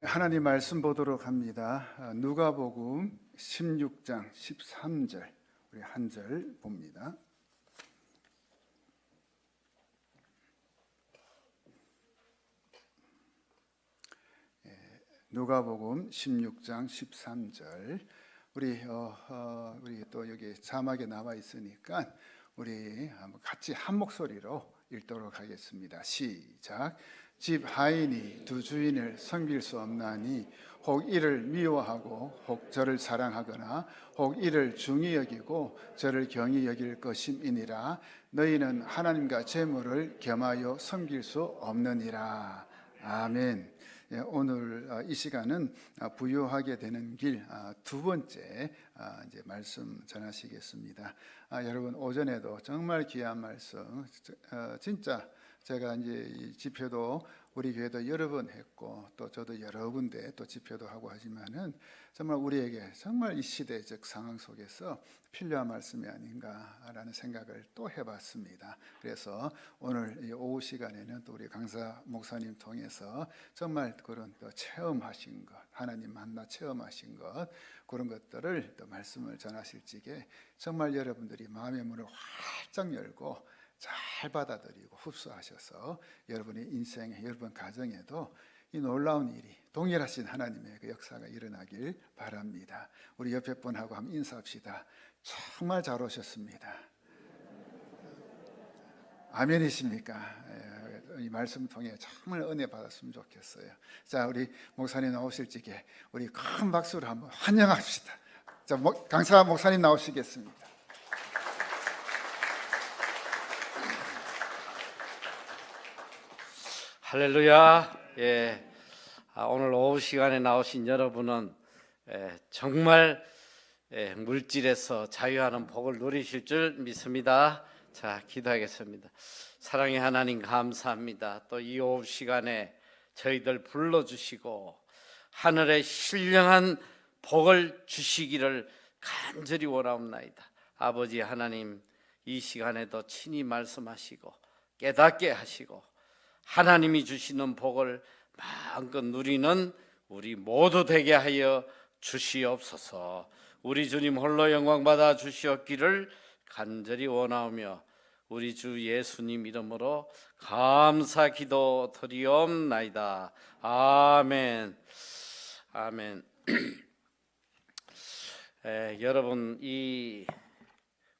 하나님 말씀 보도록 합니다. 누가복음 16장 13절 우리 한 절 봅니다. 누가복음 16장 13절 우리 또 여기 자막에 나와 있으니까 우리 같이 한 목소리로 읽도록 하겠습니다. 시작. 집 하인이 두 주인을 섬길 수 없나니 혹 이를 미워하고 혹 저를 사랑하거나 혹 이를 중히 여기고 저를 경히 여길 것임이니라. 너희는 하나님과 재물을 겸하여 섬길 수 없느니라. 아멘. 오늘 이 시간은 부유하게 되는 길 두 번째 이제 말씀 전하시겠습니다. 여러분 오전에도 정말 귀한 말씀 진짜 제가 이제 이 집회도 우리 교회도 여러 번 했고 또 저도 여러 군데 또 집회도 하고 하지만은 정말 우리에게 정말 이 시대적 상황 속에서 필요한 말씀이 아닌가라는 생각을 또 해봤습니다. 그래서 오늘 이 오후 시간에는 또 우리 강사 목사님 통해서 정말 그런 또 체험하신 것, 하나님 만나 체험하신 것 그런 것들을 또 말씀을 전하실 적에 정말 여러분들이 마음의 문을 활짝 열고 잘 받아들이고 흡수하셔서 여러분의 인생에 여러분 가정에도 이 놀라운 일이 동일하신 하나님의 그 역사가 일어나길 바랍니다. 우리 옆에 분하고 한번 인사합시다. 정말 잘 오셨습니다. 아멘이십니까? 이 말씀 통해 정말 은혜 받았으면 좋겠어요. 자, 우리 목사님 나오실 적에 우리 큰 박수로 한번 환영합시다. 자, 강사 목사님 나오시겠습니다. 할렐루야. 오늘 오후 시간에 나오신 여러분은 정말 물질에서 자유하는 복을 누리실 줄 믿습니다. 자, 기도하겠습니다. 사랑의 하나님 감사합니다. 또 이 오후 시간에 저희들 불러주시고 하늘의 신령한 복을 주시기를 간절히 원하옵나이다. 아버지 하나님, 이 시간에도 친히 말씀하시고 깨닫게 하시고 하나님이 주시는 복을 마음껏 누리는 우리 모두 되게 하여 주시옵소서. 우리 주님 홀로 영광 받아 주시옵기를 간절히 원하오며 우리 주 예수님 이름으로 감사 기도 드리옵나이다. 아멘. 아멘. 여러분, 이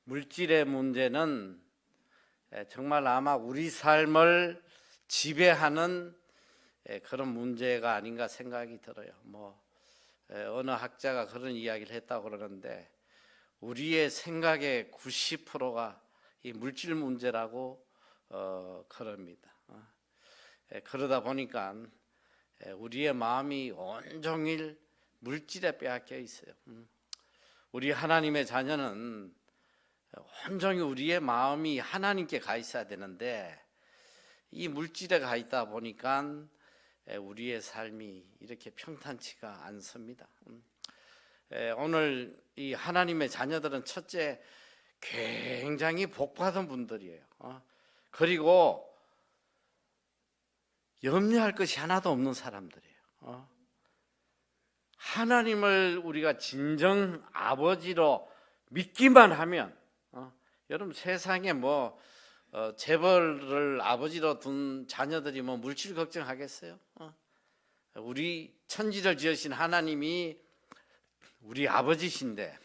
물질의 문제는 정말 아마 우리 삶을 지배하는 그런 문제가 아닌가 생각이 들어요. 어느 학자가 그런 이야기를 했다고 그러는데 우리의 생각의 90%가 이 물질 문제라고 그럽니다. 그러다 보니까 우리의 마음이 온종일 물질에 빼앗겨 있어요. 우리 하나님의 자녀는 온종일 우리의 마음이 하나님께 가 있어야 되는데 이 물질에 가 있다 보니까 우리의 삶이 이렇게 평탄치가 않습니다. 오늘 이 하나님의 자녀들은 첫째 굉장히 복받은 분들이에요. 그리고 염려할 것이 하나도 없는 사람들이에요. 하나님을 우리가 진정 아버지로 믿기만 하면 여러분 세상에 재벌을 아버지로 둔 자녀들이 물질 걱정하겠어요? 우리 천지를 지으신 하나님이 우리 아버지신데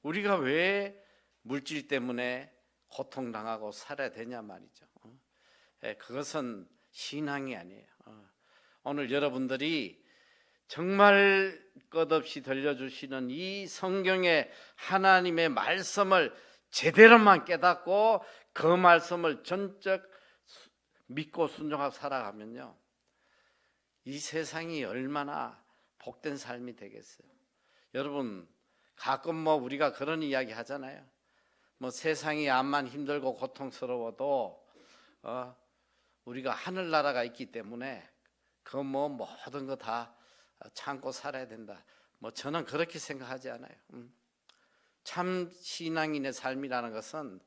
우리가 왜 물질 때문에 고통당하고 살아야 되냐 말이죠. 그것은 신앙이 아니에요. 오늘 여러분들이 정말 끝없이 들려주시는 이 성경의 하나님의 말씀을 제대로만 깨닫고 그 말씀을 전적 믿고 순종하고 살아가면요, 이 세상이 얼마나 복된 삶이 되겠어요. 여러분, 가끔 우리가 그런 이야기 하잖아요. 세상이 암만 힘들고 고통스러워도 우리가 하늘나라가 있기 때문에 그 모든 거 다 참고 살아야 된다. 저는 그렇게 생각하지 않아요. 참 신앙인의 삶이라는 것은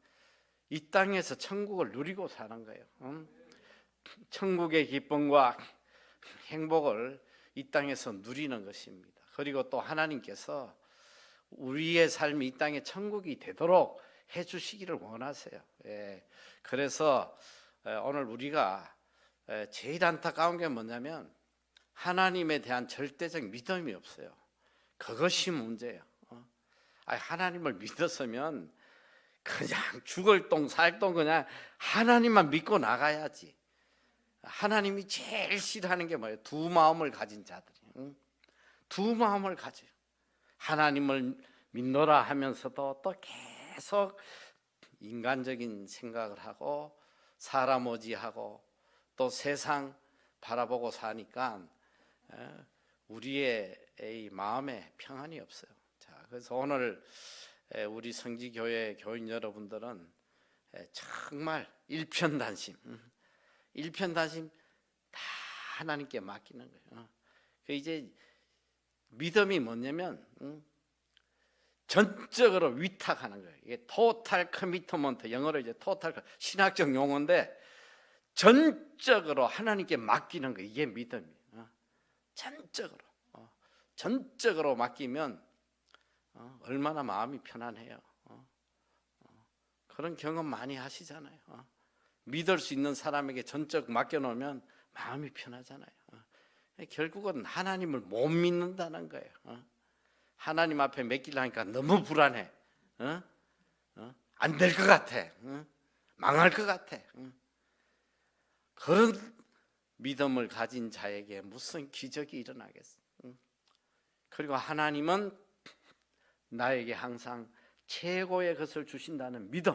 이 땅에서 천국을 누리고 사는 거예요. 천국의 기쁨과 행복을 이 땅에서 누리는 것입니다. 그리고 또 하나님께서 우리의 삶이 이 땅에 천국이 되도록 해주시기를 원하세요. 예. 그래서 오늘 우리가 제일 안타까운 게 뭐냐면 하나님에 대한 절대적 믿음이 없어요. 그것이 문제예요. 하나님을 믿었으면 그냥 죽을 똥 살 똥 그냥 하나님만 믿고 나가야지. 하나님이 제일 싫어하는 게 뭐예요? 두 마음을 가진 자들이. 두 마음을 가져요. 하나님을 믿노라 하면서도 또 계속 인간적인 생각을 하고 사람 의지하고 또 세상 바라보고 사니까 우리의 이 마음에 평안이 없어요. 자, 그래서 오늘 우리 성지교회 교인 여러분들은 정말 일편단심 다 하나님께 맡기는 거예요. 이제 믿음이 뭐냐면 전적으로 위탁하는 거예요. 이게 토탈 커미트먼트, 영어로 이제 토탈 신학적 용어인데 전적으로 하나님께 맡기는 거, 이게 믿음이에요. 전적으로 맡기면 얼마나 마음이 편안해요. 그런 경험 많이 하시잖아요. 믿을 수 있는 사람에게 전적 맡겨놓으면 마음이 편하잖아요. 결국은 하나님을 못 믿는다는 거예요. 하나님 앞에 맡기려니까 너무 불안해. 안 될 것 같아. 망할 것 같아. 그런 믿음을 가진 자에게 무슨 기적이 일어나겠어. 그리고 하나님은 나에게 항상 최고의 것을 주신다는 믿음.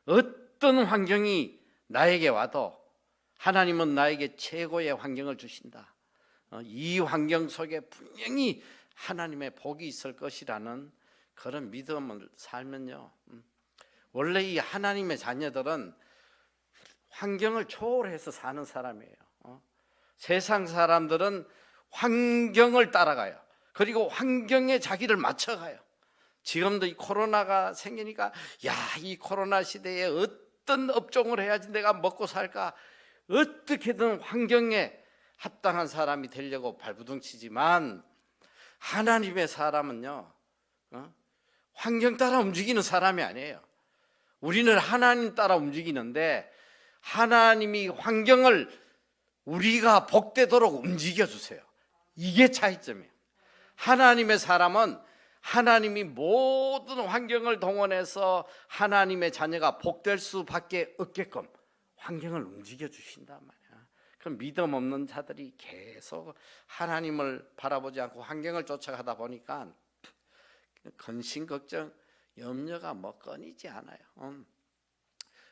어떤 환경이 나에게 와도 하나님은 나에게 최고의 환경을 주신다. 이 환경 속에 분명히 하나님의 복이 있을 것이라는 그런 믿음을 살면요. 원래 이 하나님의 자녀들은 환경을 초월해서 사는 사람이에요. 세상 사람들은 환경을 따라가요. 그리고 환경에 자기를 맞춰가요. 지금도 이 코로나가 생기니까 이 코로나 시대에 어떤 업종을 해야지 내가 먹고 살까, 어떻게든 환경에 합당한 사람이 되려고 발부둥치지만 하나님의 사람은요, 환경 따라 움직이는 사람이 아니에요. 우리는 하나님 따라 움직이는데 하나님이 환경을 우리가 복되도록 움직여주세요. 이게 차이점이에요. 하나님의 사람은 하나님이 모든 환경을 동원해서 하나님의 자녀가 복될 수밖에 없게끔 환경을 움직여 주신단 말이야. 그럼 믿음 없는 자들이 계속 하나님을 바라보지 않고 환경을 쫓아가다 보니까 근심 걱정 염려가 뭐 끊이지 않아요.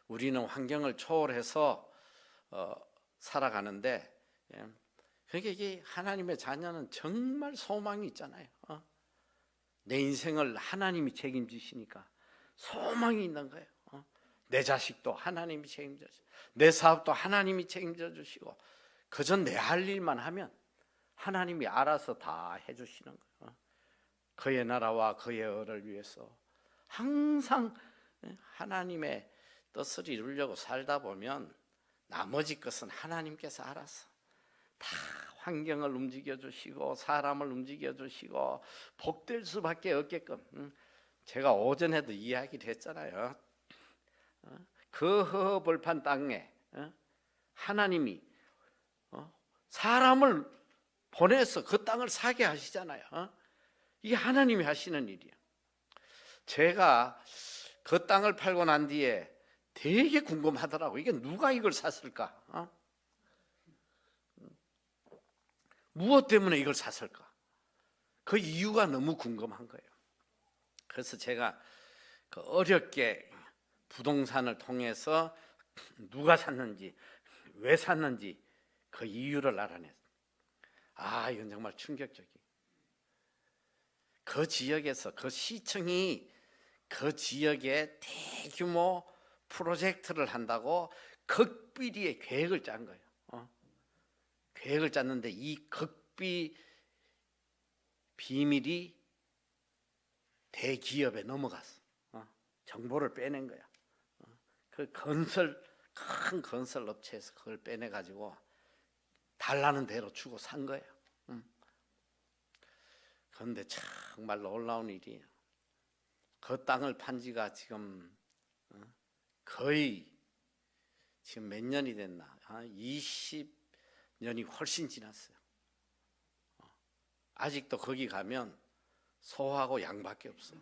우리는 환경을 초월해서 살아가는데, 그러니까 이게 하나님의 자녀는 정말 소망이 있잖아요. 내 인생을 하나님이 책임지시니까 소망이 있는 거예요. 내 자식도 하나님이 책임져 주시고 내 사업도 하나님이 책임져 주시고 그저 내 할 일만 하면 하나님이 알아서 다 해주시는 거예요. 그의 나라와 그의 의를 위해서 항상 하나님의 뜻을 이루려고 살다 보면 나머지 것은 하나님께서 알아서 다 환경을 움직여 주시고 사람을 움직여 주시고 복될 수밖에 없게끔. 제가 오전에도 이야기를 했잖아요. 그 허허벌판 땅에 하나님이 사람을 보내서 그 땅을 사게 하시잖아요. 이게 하나님이 하시는 일이에요. 제가 그 땅을 팔고 난 뒤에 되게 궁금하더라고. 이게 누가 이걸 샀을까? 무엇 때문에 이걸 샀을까? 그 이유가 너무 궁금한 거예요. 그래서 제가 그 어렵게 부동산을 통해서 누가 샀는지, 왜 샀는지 그 이유를 알아냈어요. 이건 정말 충격적이에요. 그 지역에서 그 시청이 그 지역에 대규모 프로젝트를 한다고 극비리의 계획을 짠 거예요. 계획을 짰는데 이 극비 비밀이 대기업에 넘어갔어. 정보를 빼낸 거야. 그 큰 건설 업체에서 그걸 빼내 가지고 달라는 대로 주고 산 거예요. 그런데 정말 놀라운 일이에요. 그 땅을 판 지가 지금 거의 지금 몇 년이 됐나? 20년이 훨씬 지났어요. 아직도 거기 가면 소하고 양밖에 없어.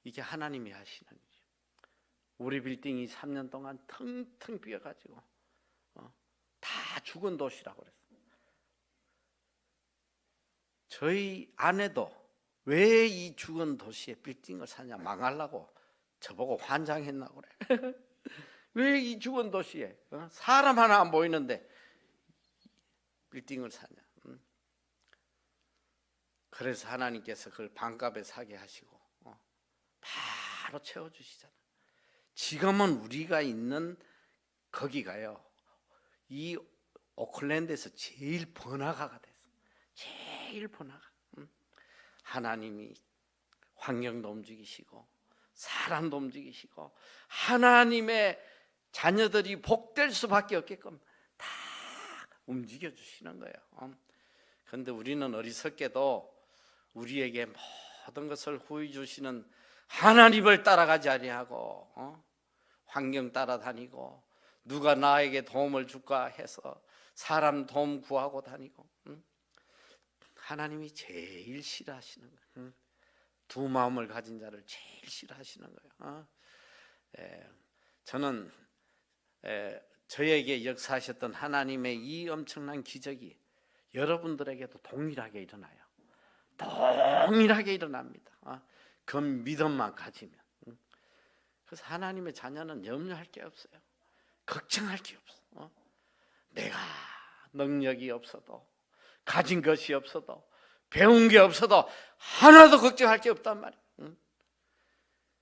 이게 하나님이 하시는 일이에요. 우리 빌딩이 3년 동안 텅텅 비어가지고 다 죽은 도시라고 그랬어요. 저희 아내도 왜 이 죽은 도시에 빌딩을 사냐, 망하려고 저보고 환장했나 그래. 왜 이 죽은 도시에 사람 하나 안 보이는데 빌딩을 사냐. 그래서 하나님께서 그걸 반값에 사게 하시고 바로 채워주시잖아요. 지금은 우리가 있는 거기가요, 이 오클랜드에서 제일 번화가가 됐어. 제일 번화가. 하나님이 환경도 움직이시고 사람도 움직이시고 하나님의 자녀들이 복될 수밖에 없게끔 다 움직여 주시는 거예요. 그런데 우리는 어리석게도 우리에게 모든 것을 후히 주시는 하나님을 따라가지 아니하고 환경 따라다니고 누가 나에게 도움을 줄까 해서 사람 도움 구하고 다니고, 하나님이 제일 싫어하시는 거예요. 두 마음을 가진 자를 제일 싫어하시는 거예요. 저는 저에게 역사하셨던 하나님의 이 엄청난 기적이 여러분들에게도 동일하게 일어나요. 동일하게 일어납니다. 그 믿음만 가지면. 그래서 하나님의 자녀는 염려할 게 없어요. 걱정할 게 없어. 내가 능력이 없어도, 가진 것이 없어도, 배운 게 없어도 하나도 걱정할 게 없단 말이에요.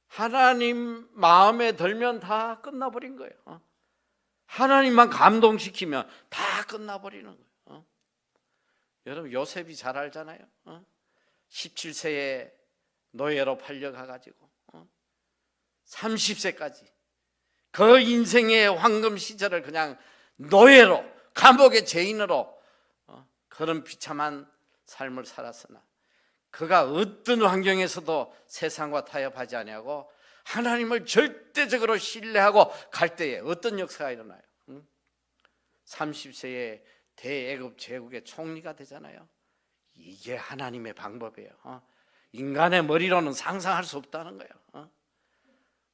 하나님 마음에 들면 다 끝나버린 거예요. 하나님만 감동시키면 다 끝나버리는 거예요. 여러분, 요셉이 잘 알잖아요. 17세에 노예로 팔려가가지고 30세까지 그 인생의 황금 시절을 그냥 노예로, 감옥의 죄인으로 그런 비참한 삶을 살았으나 그가 어떤 환경에서도 세상과 타협하지 아니하고 하나님을 절대적으로 신뢰하고 갈 때에 어떤 역사가 일어나요? 30세에 대애굽 제국의 총리가 되잖아요. 이게 하나님의 방법이에요. 인간의 머리로는 상상할 수 없다는 거예요.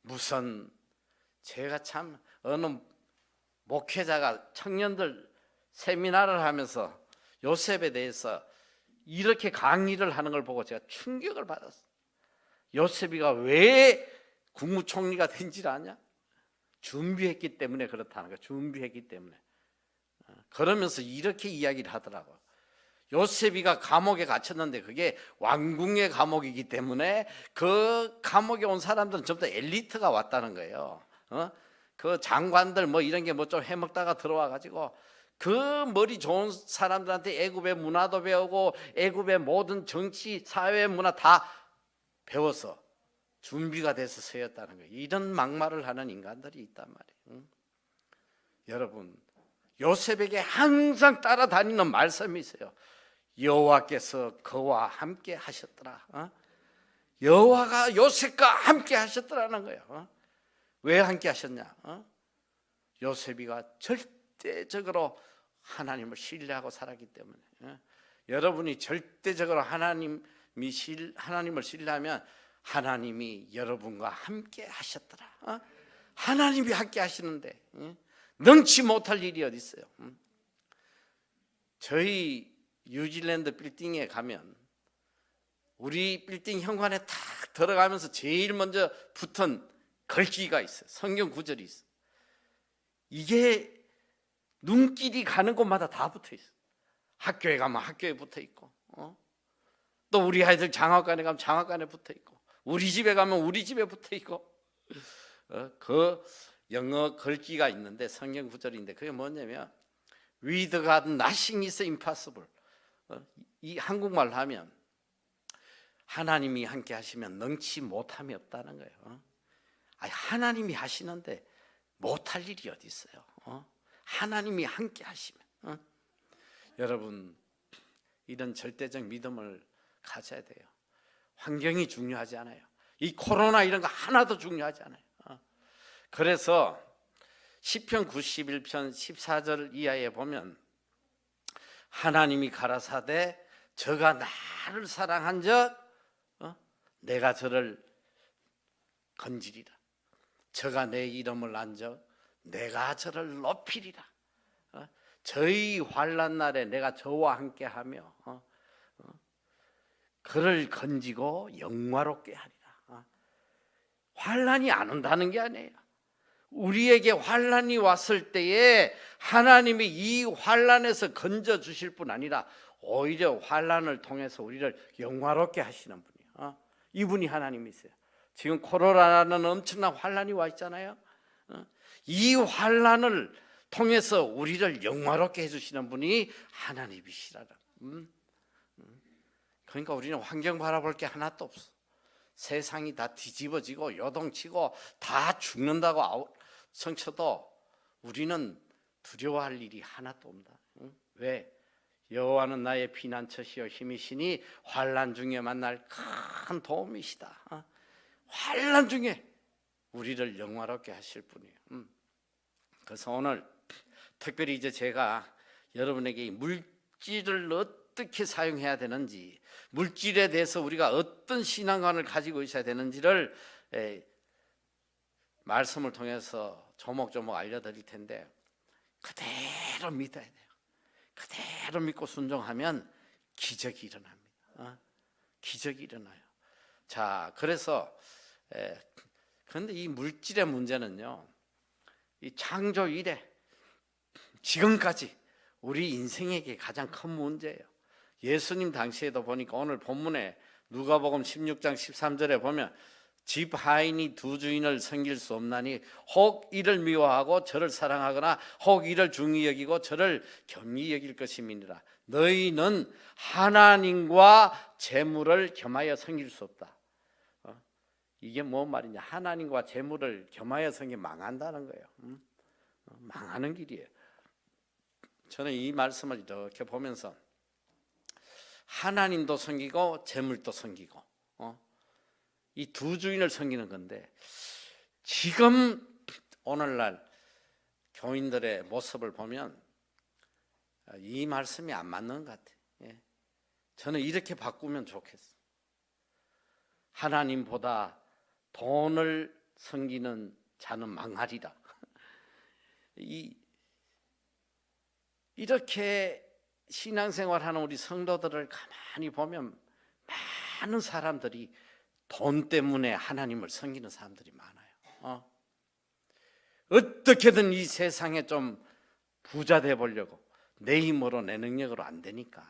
무슨, 제가 참 어느 목회자가 청년들 세미나를 하면서 요셉에 대해서 이렇게 강의를 하는 걸 보고 제가 충격을 받았어요. 요셉이가 왜 국무총리가 된지를 아냐? 준비했기 때문에 그렇다는 거예요. 준비했기 때문에. 그러면서 이렇게 이야기를 하더라고요. 요셉이가 감옥에 갇혔는데 그게 왕궁의 감옥이기 때문에 그 감옥에 온 사람들은 전부 다 엘리트가 왔다는 거예요. 그 장관들 뭐 이런 게 뭐 좀 해먹다가 들어와 가지고 그 머리 좋은 사람들한테 애굽의 문화도 배우고 애굽의 모든 정치, 사회 문화 다 배워서 준비가 돼서 서였다는 거예요. 이런 막말을 하는 인간들이 있단 말이에요. 여러분, 요셉에게 항상 따라다니는 말씀이 있어요. 여호와께서 그와 함께 하셨더라. 여호와가 요셉과 함께 하셨더라는 거예요. 왜 함께 하셨냐? 요셉이가 절대적으로 하나님을 신뢰하고 살았기 때문에. 여러분이 절대적으로 하나님을 신뢰하면 하나님이 여러분과 함께 하셨더라. 하나님이 함께 하시는데 능치 못할 일이 어디 있어요? 저희 뉴질랜드 빌딩에 가면 우리 빌딩 현관에 탁 들어가면서 제일 먼저 붙은 글귀가 있어요. 성경 구절이 있어요. 이게 눈길이 가는 곳마다 다 붙어 있어요. 학교에 가면 학교에 붙어 있고, 또 우리 아이들 장학관에 가면 장학관에 붙어 있고, 우리 집에 가면 우리 집에 붙어 있고, 그 영어 글귀가 있는데 성경 구절인데 그게 뭐냐면 With God nothing is impossible. 이 한국말로 하면 하나님이 함께 하시면 능치 못함이 없다는 거예요. 하나님이 하시는데 못할 일이 어디 있어요? 하나님이 함께 하시면 여러분, 이런 절대적 믿음을 가져야 돼요. 환경이 중요하지 않아요. 이 코로나 이런 거 하나도 중요하지 않아요. 그래서 시편 91편 14절 이하에 보면 하나님이 가라사대 저가 나를 사랑한즉 내가 저를 건지리라. 저가 내 이름을 안적 내가 저를 높이리라. 저희 환난 날에 내가 저와 함께하며 그를 건지고 영화롭게 하리라. 환난이 안 온다는 게 아니에요. 우리에게 환난이 왔을 때에 하나님이 이 환난에서 건져 주실 뿐 아니라 오히려 환난을 통해서 우리를 영화롭게 하시는 분이에요. 이분이 하나님이세요. 지금 코로나라는 엄청난 환난이 와 있잖아요. 이 환난을 통해서 우리를 영화롭게 해주시는 분이 하나님이시라는. 그러니까 우리는 환경 바라볼 게 하나도 없어. 세상이 다 뒤집어지고 요동치고 다 죽는다고 성쳐도 우리는 두려워할 일이 하나도 없다. 왜? 여호와는 나의 피난처시요 힘이시니 환난 중에 만날 큰 도움이시다. 환난 중에 우리를 영화롭게 하실 분이에요. 그래서 오늘 특별히 이제 제가 여러분에게 이 물질을 어떻게 사용해야 되는지, 물질에 대해서 우리가 어떤 신앙관을 가지고 있어야 되는지를 말씀을 통해서 조목조목 알려드릴 텐데 그대로 믿어야 돼요. 그대로 믿고 순종하면 기적이 일어납니다. 기적이 일어나요. 자, 그래서 그런데 이 물질의 문제는요, 이 창조 이래 지금까지 우리 인생에게 가장 큰 문제예요. 예수님 당시에도 보니까 오늘 본문에 누가복음 16장 13절에 보면 집 하인이 두 주인을 섬길 수 없나니 혹 이를 미워하고 저를 사랑하거나 혹 이를 중히 여기고 저를 겸히 여길 것임이니라. 너희는 하나님과 재물을 겸하여 섬길 수 없다. 이게 뭔 말이냐? 하나님과 재물을 겸하여 섬기면 망한다는 거예요. 망하는 길이에요. 저는 이 말씀을 이렇게 보면서 하나님도 섬기고 재물도 섬기고 이 두 주인을 섬기는 건데 지금 오늘날 교인들의 모습을 보면 이 말씀이 안 맞는 것 같아요. 저는 이렇게 바꾸면 좋겠어요. 하나님보다 돈을 섬기는 자는 망하리라. 이렇게 신앙생활하는 우리 성도들을 가만히 보면 많은 사람들이 돈 때문에 하나님을 섬기는 사람들이 많아요. 어떻게든 이 세상에 좀 부자 돼 보려고 내 힘으로 내 능력으로 안 되니까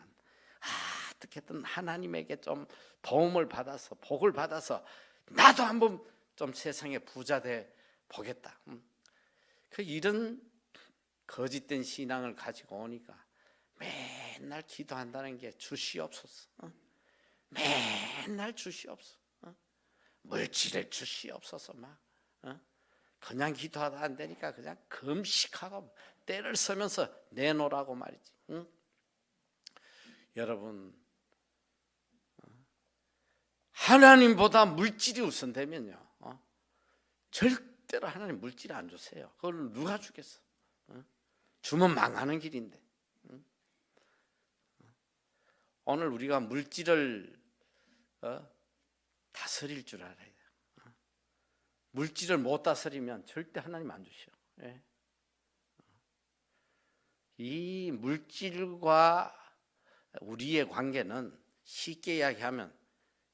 어떻게든 하나님에게 좀 도움을 받아서 복을 받아서 나도 한번 좀 세상에 부자 돼 보겠다. 이런 거짓된 신앙을 가지고 오니까 맨날 기도한다는 게 주시옵소서. 맨날 주시옵소서. 물질을 주시옵소서. 막 그냥 기도하다 안 되니까 그냥 금식하고 때를 쓰면서 내놓으라고 말이지. 여러분, 하나님보다 물질이 우선되면요, 절대로 하나님 물질 안 주세요. 그걸 누가 주겠어? 주면 망하는 길인데. 오늘 우리가 물질을 다스릴 줄 알아야 돼요. 물질을 못 다스리면 절대 하나님 안 주셔. 이 물질과 우리의 관계는 쉽게 이야기하면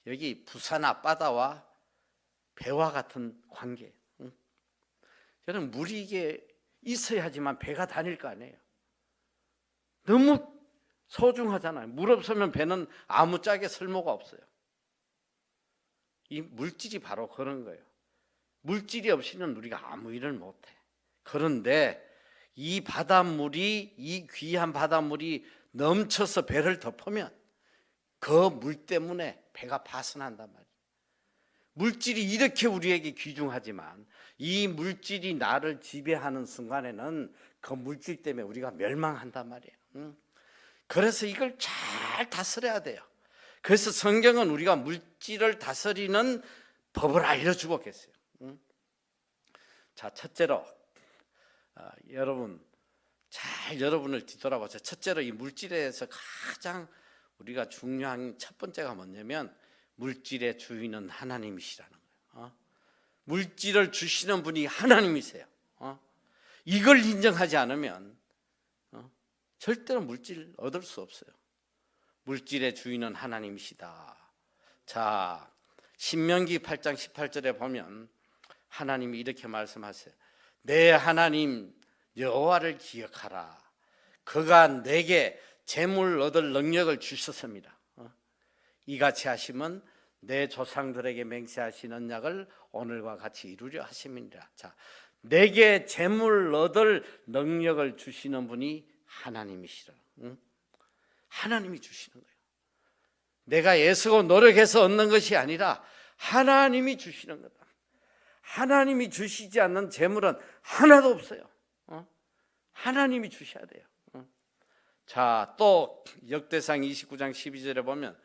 여기 부산 앞바다와 배와 같은 관계예요. 저는 물이 이게 있어야지만 배가 다닐 거 아니에요. 너무 소중하잖아요. 물 없으면 배는 아무짝에 쓸모가 없어요. 이 물질이 바로 그런 거예요. 물질이 없이는 우리가 아무 일을 못해. 그런데 이 바닷물이, 이 귀한 바닷물이 넘쳐서 배를 덮으면 그 물 때문에 배가 파손한단 말이에요. 물질이 이렇게 우리에게 귀중하지만 이 물질이 나를 지배하는 순간에는 그 물질 때문에 우리가 멸망한단 말이에요. 그래서 이걸 잘 다스려야 돼요. 그래서 성경은 우리가 물질을 다스리는 법을 알려주고 계세요. 자, 첫째로 여러분 잘 여러분을 뒤돌아보세요. 첫째로 이 물질에 대해서 가장 우리가 중요한 첫 번째가 뭐냐면 물질의 주인은 하나님이시라는 거예요. 물질을 주시는 분이 하나님이세요. 이걸 인정하지 않으면 절대로 물질 얻을 수 없어요. 물질의 주인은 하나님이시다. 자, 신명기 8장 18절에 보면 하나님이 이렇게 말씀하세요. 내 하나님 여호와를 기억하라. 그가 내게 재물 얻을 능력을 주셨습니다. 이같이 하시면 내 조상들에게 맹세하신 언약을 오늘과 같이 이루려 하심이니라. 자, 내게 재물 얻을 능력을 주시는 분이 하나님이시라. 하나님이 주시는 거예요. 내가 애쓰고 노력해서 얻는 것이 아니라 하나님이 주시는 거다. 하나님이 주시지 않는 재물은 하나도 없어요. 하나님이 주셔야 돼요. 자, 또 역대상 29장 12절에 보면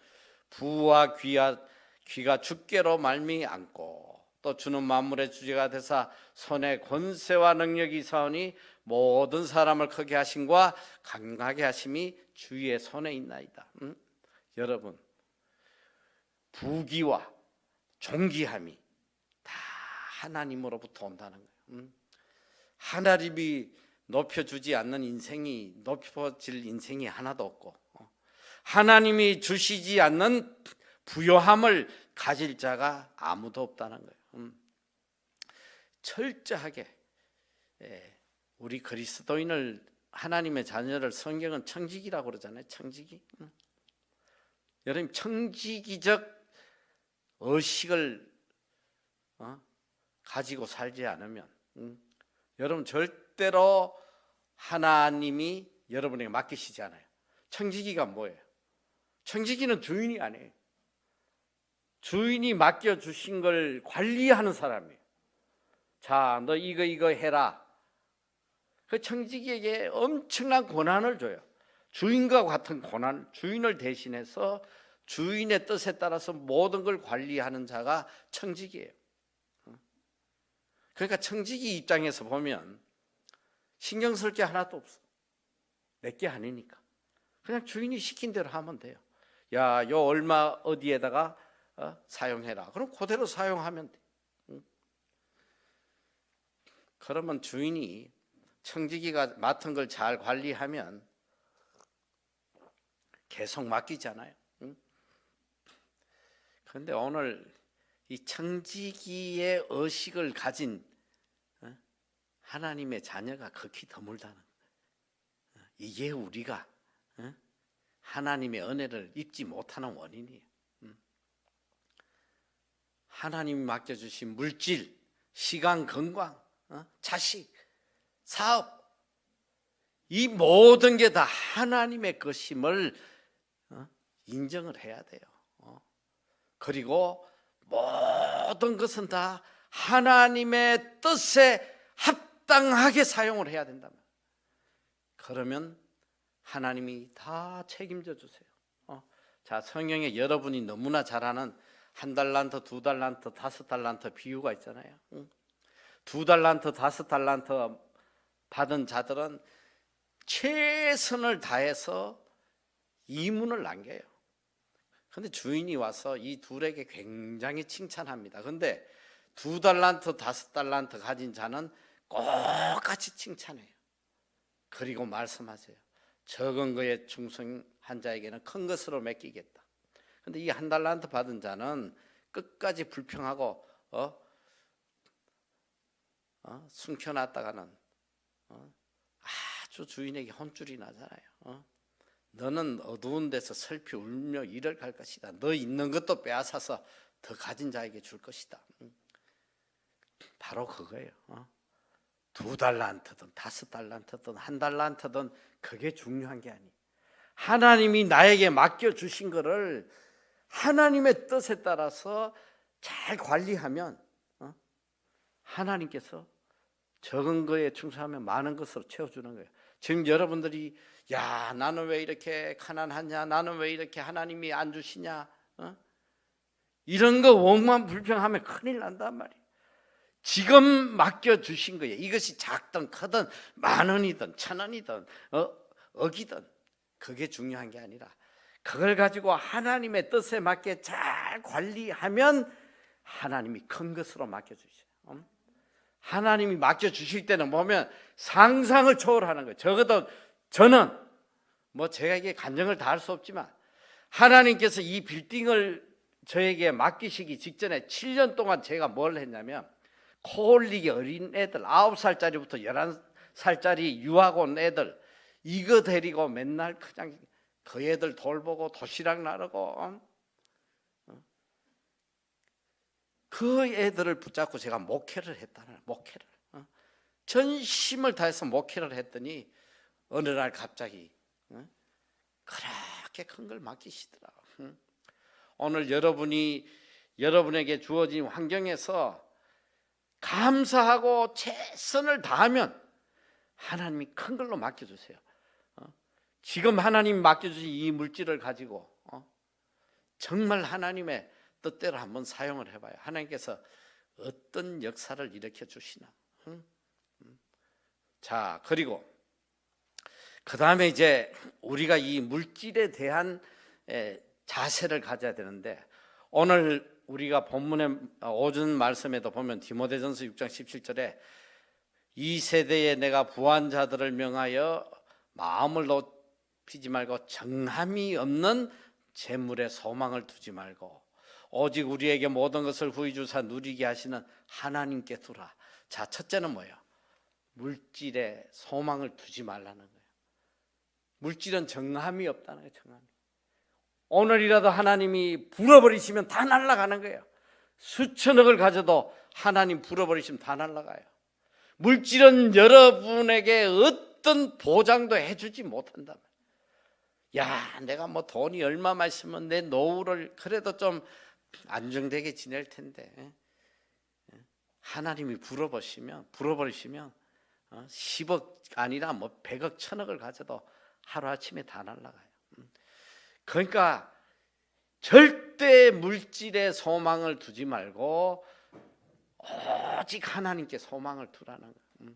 부와 귀가 주께로 말미암고 또 주는 만물의 주제가 되사 손에 권세와 능력이 있사오니 모든 사람을 크게 하심과 강하게 하심이 주의 손에 있나이다. 여러분, 부귀와 존귀함이 다 하나님으로부터 온다는 거예요. 하나님이 높여주지 않는 인생이 높여질 인생이 하나도 없고 하나님이 주시지 않는 부요함을 가질 자가 아무도 없다는 거예요. 철저하게 우리 그리스도인을 하나님의 자녀를 성경은 청지기라고 그러잖아요. 청지기. 여러분 청지기적 의식을 가지고 살지 않으면 여러분 절대로 하나님이 여러분에게 맡기시지 않아요. 청지기가 뭐예요? 청지기는 주인이 아니에요. 주인이 맡겨주신 걸 관리하는 사람이에요. 자, 너 이거 해라. 그 청지기에게 엄청난 권한을 줘요. 주인과 같은 권한, 주인을 대신해서 주인의 뜻에 따라서 모든 걸 관리하는 자가 청지기예요. 그러니까 청지기 입장에서 보면 신경 쓸 게 하나도 없어. 내게 아니니까. 그냥 주인이 시킨 대로 하면 돼요. 야, 요 얼마 어디에다가 사용해라. 그럼 그대로 사용하면 돼. 그러면 주인이 청지기가 맡은 걸 잘 관리하면 계속 맡기잖아요. 그런데 오늘 이 청지기의 의식을 가진 하나님의 자녀가 극히 드물다는 거예요. 이게 우리가 하나님의 은혜를 입지 못하는 원인이에요. 하나님이 맡겨주신 물질, 시간, 건강, 자식, 사업, 이 모든 게 다 하나님의 것임을 인정을 해야 돼요. 그리고 모든 것은 다 하나님의 뜻에 합당하게 사용을 해야 된다. 그러면 하나님이 다 책임져 주세요. 자, 성경에 여러분이 너무나 잘 아는 1달란트, 2달란트, 5달란트 비유가 있잖아요. 2달란트, 5달란트 받은 자들은 최선을 다해서 이문을 남겨요. 그런데 주인이 와서 이 둘에게 굉장히 칭찬합니다. 그런데 2달란트, 5달란트 가진 자는 똑같이 칭찬해요. 그리고 말씀하세요. 적은 거에 충성한 자에게는 큰 것으로 맡기겠다. 그런데 이 1달란트 받은 자는 끝까지 불평하고 숨겨놨다가는 아주 주인에게 혼쭐이 나잖아요. 너는 어두운 데서 슬피 울며 일을 갈 것이다. 너 있는 것도 빼앗아서 더 가진 자에게 줄 것이다. 바로 그거예요. 2달란트든 5달란트든 1달란트든 그게 중요한 게 아니에요. 하나님이 나에게 맡겨주신 거를 하나님의 뜻에 따라서 잘 관리하면 하나님께서 적은 거에 충성하면 많은 것으로 채워주는 거예요. 지금 여러분들이 야 나는 왜 이렇게 가난하냐, 나는 왜 이렇게 하나님이 안 주시냐, 이런 거 원만 불평하면 큰일 난단 말이에요. 지금 맡겨주신 거예요. 이것이 작든 크든 만 원이든 천 원이든 억이든 그게 중요한 게 아니라 그걸 가지고 하나님의 뜻에 맞게 잘 관리하면 하나님이 큰 것으로 맡겨주셔요. 하나님이 맡겨주실 때는 보면 상상을 초월하는 거예요. 적어도 저는 뭐 제가 이게 간증을 다 할 수 없지만 하나님께서 이 빌딩을 저에게 맡기시기 직전에 7년 동안 제가 뭘 했냐면 코 올리기 어린 애들 9살짜리부터 11살짜리 유학 온 애들 이거 데리고 맨날 그냥 그 애들 돌보고 도시락 나르고 그 애들을 붙잡고 제가 목회를 했다는 목회를 전심을 다해서 목회를 했더니 어느 날 갑자기 그렇게 큰 걸 맡기시더라고. 오늘 여러분에게 주어진 환경에서 감사하고 최선을 다하면 하나님이 큰 걸로 맡겨주세요. 지금 하나님이 맡겨주신 이 물질을 가지고 정말 하나님의 뜻대로 한번 사용을 해봐요. 하나님께서 어떤 역사를 일으켜 주시나. 자, 그리고 그 다음에 이제 우리가 이 물질에 대한 자세를 가져야 되는데 오늘 우리가 본문의 오전 말씀에도 보면 디모데전서 6장 17절에 이 세대에 내가 부한 자들을 명하여 마음을 높이지 말고 정함이 없는 재물에 소망을 두지 말고 오직 우리에게 모든 것을 후히 주사 누리게 하시는 하나님께 두라. 자, 첫째는 뭐예요? 물질에 소망을 두지 말라는 거예요. 물질은 정함이 없다는 거예요. 정함이. 오늘이라도 하나님이 불어버리시면 다 날아가는 거예요. 수천억을 가져도 하나님 불어버리시면 다 날아가요. 물질은 여러분에게 어떤 보장도 해주지 못한다. 야, 내가 뭐 돈이 얼마만 있으면 내 노후를 그래도 좀 안정되게 지낼 텐데 하나님이 불어버리시면 10억 아니라 뭐 100억 1000억을 가져도 하루아침에 다 날아가요. 그러니까 절대 물질에 소망을 두지 말고 오직 하나님께 소망을 두라는 거예요.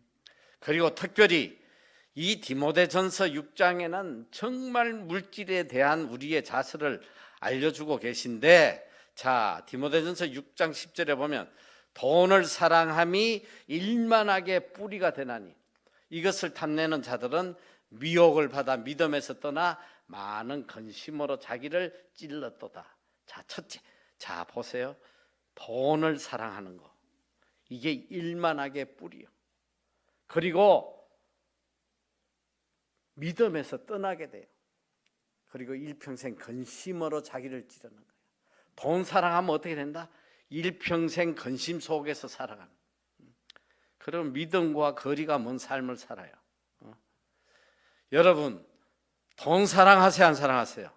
그리고 특별히 이 디모데전서 6장에는 정말 물질에 대한 우리의 자세를 알려주고 계신데, 자, 디모데전서 6장 10절에 보면 돈을 사랑함이 일만하게 뿌리가 되나니 이것을 탐내는 자들은 미혹을 받아 믿음에서 떠나 많은 근심으로 자기를 찔렀도다. 자, 첫째, 자 보세요. 돈을 사랑하는 거 이게 일만하게 뿌리요. 그리고 믿음에서 떠나게 돼요. 그리고 일평생 근심으로 자기를 찌르는 거예요. 돈 사랑하면 어떻게 된다? 일평생 근심 속에서 살아가는. 그럼 믿음과 거리가 먼 삶을 살아요. 여러분, 돈 사랑하세요, 안 사랑하세요?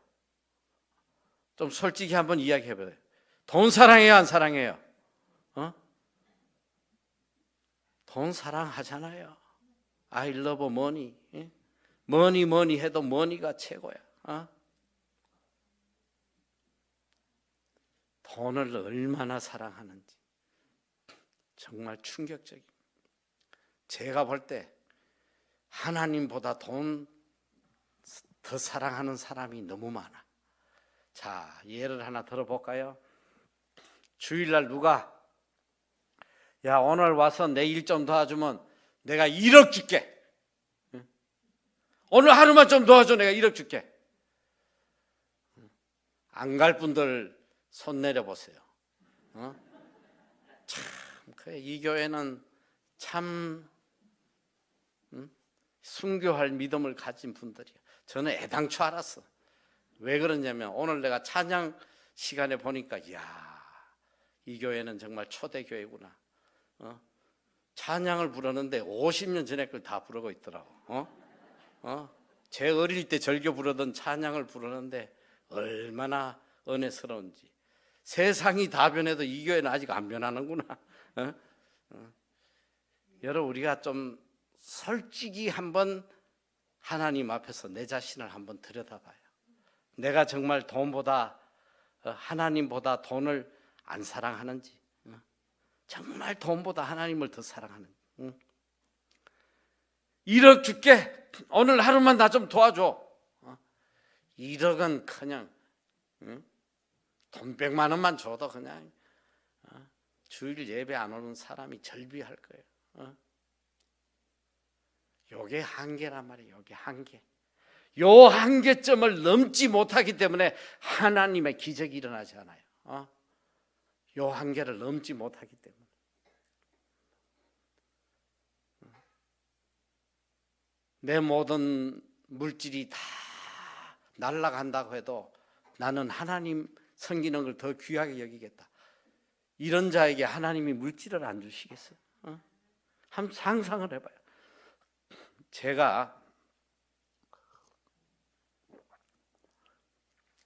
좀 솔직히 한번 이야기해봐요. 돈 사랑해요, 안 사랑해요? 돈 사랑하잖아요. I love money. 뭐니 해도 머니가 최고야. 돈을 얼마나 사랑하는지 정말 충격적입니다. 제가 볼 때 하나님보다 돈 더 사랑하는 사람이 너무 많아. 자, 예를 하나 들어볼까요? 주일날 누가 야 오늘 와서 내 일 좀 도와주면 내가 1억 줄게. 오늘 하루만 좀 도와줘, 내가 1억 줄게. 안 갈 분들 손 내려보세요. 참, 그래, 이 교회는 참 순교할 믿음을 가진 분들이야. 저는 애당초 알았어. 왜 그러냐면 오늘 내가 찬양 시간에 보니까 이야, 이 교회는 정말 초대교회구나. 찬양을 부르는데 50년 전에 걸 다 부르고 있더라고. 제 어릴 때 절교 부르던 찬양을 부르는데 얼마나 은혜스러운지. 세상이 다 변해도 이 교회는 아직 안 변하는구나. 여러분 우리가 좀 솔직히 한번 하나님 앞에서 내 자신을 한번 들여다봐요. 내가 정말 돈보다 하나님보다 돈을 안 사랑하는지, 정말 돈보다 하나님을 더 사랑하는지. 1억 줄게. 오늘 하루만 나 좀 도와줘. 1억은 그냥 돈 100만 원만 줘도 그냥 주일 예배 안 오는 사람이 절비할 거예요. 요게 한계란 말이에요. 요게 한계. 요 한계점을 넘지 못하기 때문에 하나님의 기적이 일어나지 않아요. 요 한계를 넘지 못하기 때문에. 내 모든 물질이 다 날아간다고 해도 나는 하나님 섬기는 걸 더 귀하게 여기겠다. 이런 자에게 하나님이 물질을 안 주시겠어요? 한번 상상을 해봐요. 제가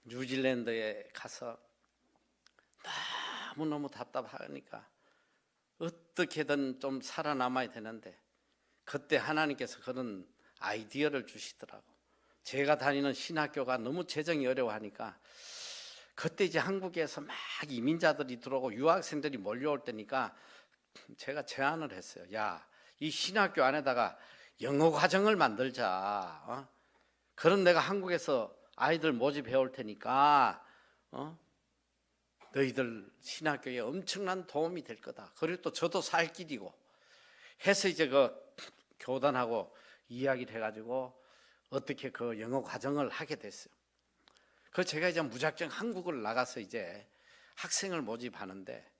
뉴질랜드에 가서 너무너무 답답하니까 어떻게든 좀 살아남아야 되는데 그때 하나님께서 그런 아이디어를 주시더라고. 제가 다니는 신학교가 너무 재정이 어려워하니까 그때 이제 한국에서 막 이민자들이 들어오고 유학생들이 몰려올 때니까 제가 제안을 했어요. 야, 이 신학교 안에다가 영어 과정을 만들자. 그럼 내가 한국에서 아이들 모집해 올 테니까 너희들 신학교에 엄청난 도움이 될 거다. 그리고 또 저도 살 길이고 해서 이제 그 교단하고 이야기를 해가지고 어떻게 그 영어 과정을 하게 됐어요. 그래서 제가 이제 무작정 한국을 나가서 이제 학생을 모집하는데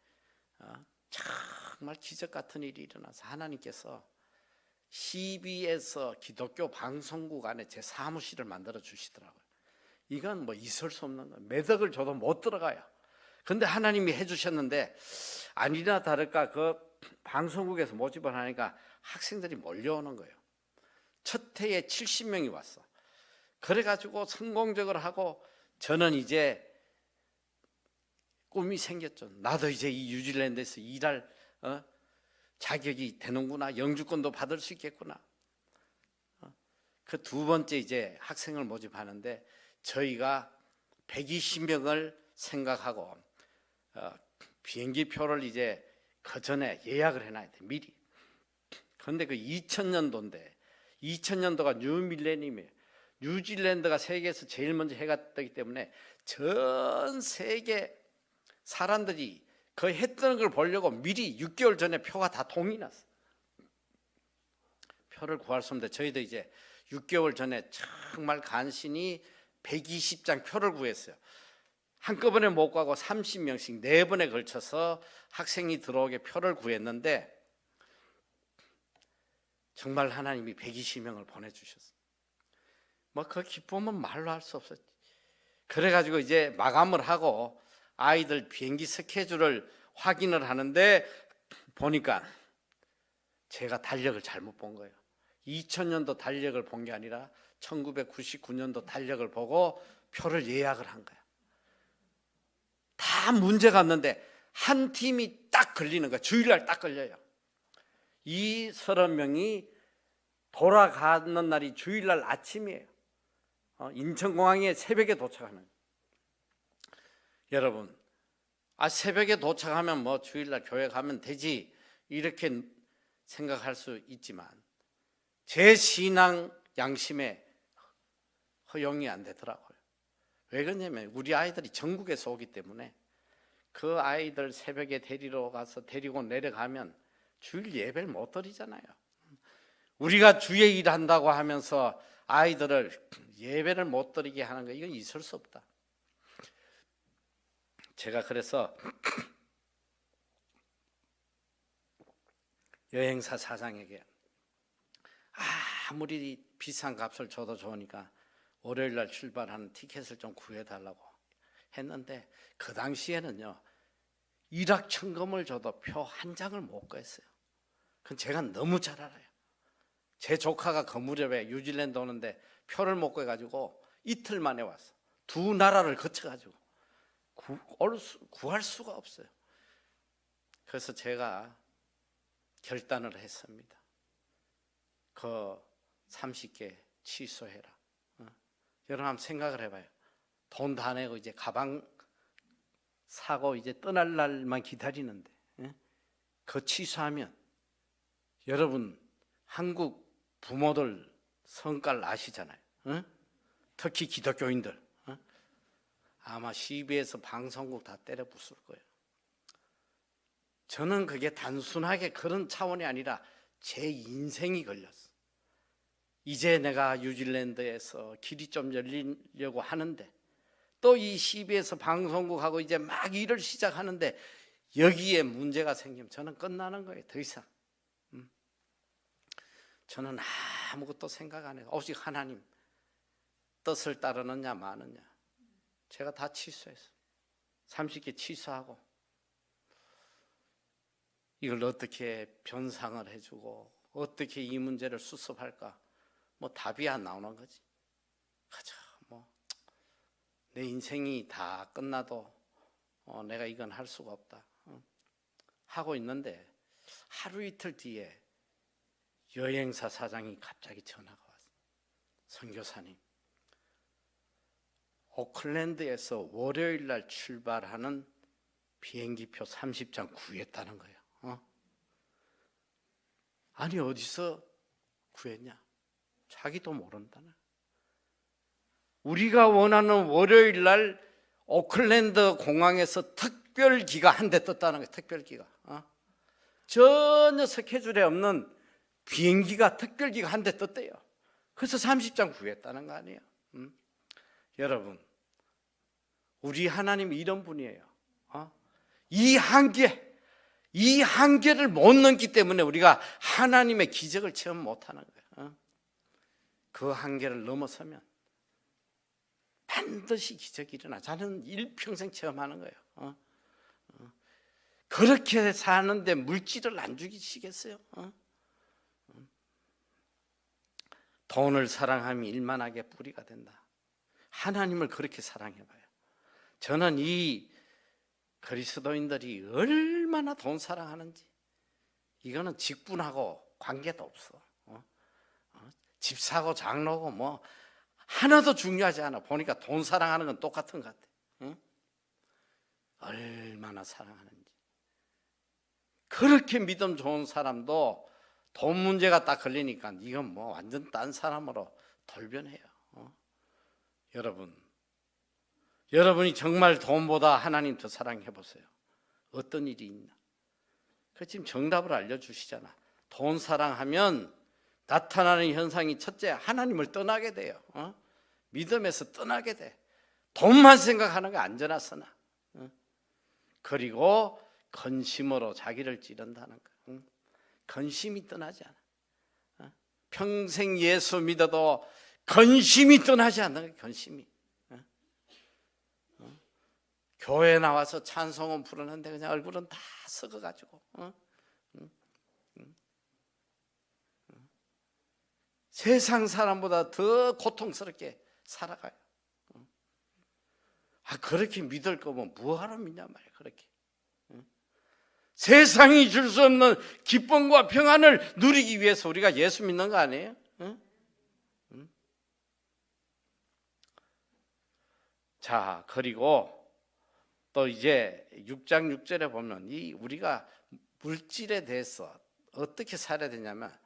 정말 기적 같은 일이 일어나서 하나님께서 CBS 기독교 방송국 안에 제 사무실을 만들어 주시더라고요. 이건 뭐 있을 수 없는 거예요. 몇 억을 줘도 못 들어가요. 근데 하나님이 해주셨는데 아니나 다를까 그 방송국에서 모집을 하니까 학생들이 몰려오는 거예요. 첫 해에 70명이 왔어. 그래가지고 성공적으로 하고 저는 이제 꿈이 생겼죠. 나도 이제 이 뉴질랜드에서 일할 자격이 되는구나. 영주권도 받을 수 있겠구나. 그 두 번째 이제 학생을 모집하는데 저희가 120명을 생각하고 비행기 표를 이제 그 전에 예약을 해놔야 돼. 미리. 그런데 그 2000년도인데 2000년도가 뉴 밀레니엄이에요. 뉴질랜드가 세계에서 제일 먼저 해가 뜨기 때문에 전 세계 사람들이 그 해 뜨는 걸 보려고 미리 6개월 전에 표가 다 동이 났어요. 표를 구할 수 없는데 저희도 이제 6개월 전에 정말 간신히 120장 표를 구했어요. 한꺼번에 못 가고 30명씩 4번에 걸쳐서 학생이 들어오게 표를 구했는데 정말 하나님이 120명을 보내주셨어요. 뭐 그 기쁨은 말로 할 수 없었지. 그래가지고 이제 마감을 하고 아이들 비행기 스케줄을 확인을 하는데 보니까 제가 달력을 잘못 본 거예요. 2000년도 달력을 본 게 아니라 1999년도 달력을 보고 표를 예약을 한 거야. 다 문제가 없는데 한 팀이 딱 걸리는 거야. 주일날 딱 걸려요. 이 30명이 돌아가는 날이 주일날 아침이에요. 인천공항에 새벽에 도착하는. 여러분, 새벽에 도착하면 뭐 주일날 교회 가면 되지 이렇게 생각할 수 있지만 제 신앙 양심에 허용이 안 되더라고요. 왜 그러냐면 우리 아이들이 전국에서 오기 때문에 그 아이들 새벽에 데리러 가서 데리고 내려가면 주일 예배를 못 드리잖아요. 우리가 주의 일한다고 하면서 아이들을 예배를 못 드리게 하는 거 이건 있을 수 없다. 제가 그래서 여행사 사장에게 아무리 비싼 값을 줘도 좋으니까 월요일 날 출발하는 티켓을 좀 구해달라고 했는데 그 당시에는요 일확천금을 줘도 표 한 장을 못 구했어요. 그건 제가 너무 잘 알아요. 제 조카가 그 무렵에 뉴질랜드 오는데 표를 못 구해가지고 이틀 만에 왔어. 두 나라를 거쳐가지고 구할 수가 없어요. 그래서 제가 결단을 했습니다. 그 30개 취소해라. 여러분 한번 생각을 해봐요. 돈 다 내고 이제 가방 사고 이제 떠날 날만 기다리는데 그 취소하면 여러분 한국 부모들 성깔 아시잖아요. 특히 기독교인들 아마 CBS 방송국 다 때려 부술 거예요. 저는 그게 단순하게 그런 차원이 아니라 제 인생이 걸렸어. 이제 내가 뉴질랜드에서 길이 좀 열리려고 하는데 또 이 CBS 방송국하고 이제 막 일을 시작하는데 여기에 문제가 생기면 저는 끝나는 거예요. 더 이상. 저는 아무것도 생각 안 해요. 오직 하나님 뜻을 따르느냐 마느냐. 제가 다 취소했어요. 30개 취소하고 이걸 어떻게 변상을 해주고 어떻게 이 문제를 수습할까? 뭐 답이 안 나오는 거지. 가자 뭐 내 인생이 다 끝나도 내가 이건 할 수가 없다 하고 있는데 하루 이틀 뒤에 여행사 사장이 갑자기 전화가 왔어요. 선교사님, 오클랜드에서 월요일 날 출발하는 비행기표 30장 구했다는 거예요. 아니 어디서 구했냐? 자기도 모른다네. 우리가 원하는 월요일 날 오클랜드 공항에서 특별기가 한 대 떴다는 거예요. 특별기가. 전혀 스케줄에 없는 비행기가 특별기가 한 대 떴대요. 그래서 30장 구했다는 거 아니에요. 여러분, 우리 하나님이 이런 분이에요. 이 한계를 못 넘기 때문에 우리가 하나님의 기적을 체험 못하는 거예요. 그 한계를 넘어서면 반드시 기적이 일어나. 저는 일평생 체험하는 거예요. 그렇게 사는데 물질을 안 죽이시겠어요? 돈을 사랑하면 일만하게 뿌리가 된다. 하나님을 그렇게 사랑해봐요. 저는 이 그리스도인들이 얼마나 돈 사랑하는지 이거는 직분하고 관계도 없어. 집 사고 장로고 뭐 하나도 중요하지 않아. 보니까 돈 사랑하는 건 똑같은 것 같아. 얼마나 사랑하는지. 그렇게 믿음 좋은 사람도 돈 문제가 딱 걸리니까 이건 뭐 완전 딴 사람으로 돌변해요. 여러분이 정말 돈보다 하나님 더 사랑해 보세요. 어떤 일이 있나? 그 지금 정답을 알려주시잖아. 돈 사랑하면 나타나는 현상이 첫째 하나님을 떠나게 돼요. 믿음에서 떠나게 돼. 돈만 생각하는 거 안전하서나. 그리고 근심으로 자기를 찌른다는 거. 근심이 떠나지 않아. 평생 예수 믿어도 근심이 떠나지 않는 거예요. 근심이. 교회 나와서 찬송은 부르는데 그냥 얼굴은 다 썩어가지고 세상 사람보다 더 고통스럽게 살아가요. 그렇게 믿을 거면 뭐하러 믿냐 말이야. 그렇게 세상이 줄 수 없는 기쁨과 평안을 누리기 위해서 우리가 예수 믿는 거 아니에요? 자, 그리고 또 이제 6장 6절에 보면 이 우리가 물질에 대해서 어떻게 살아야 되냐면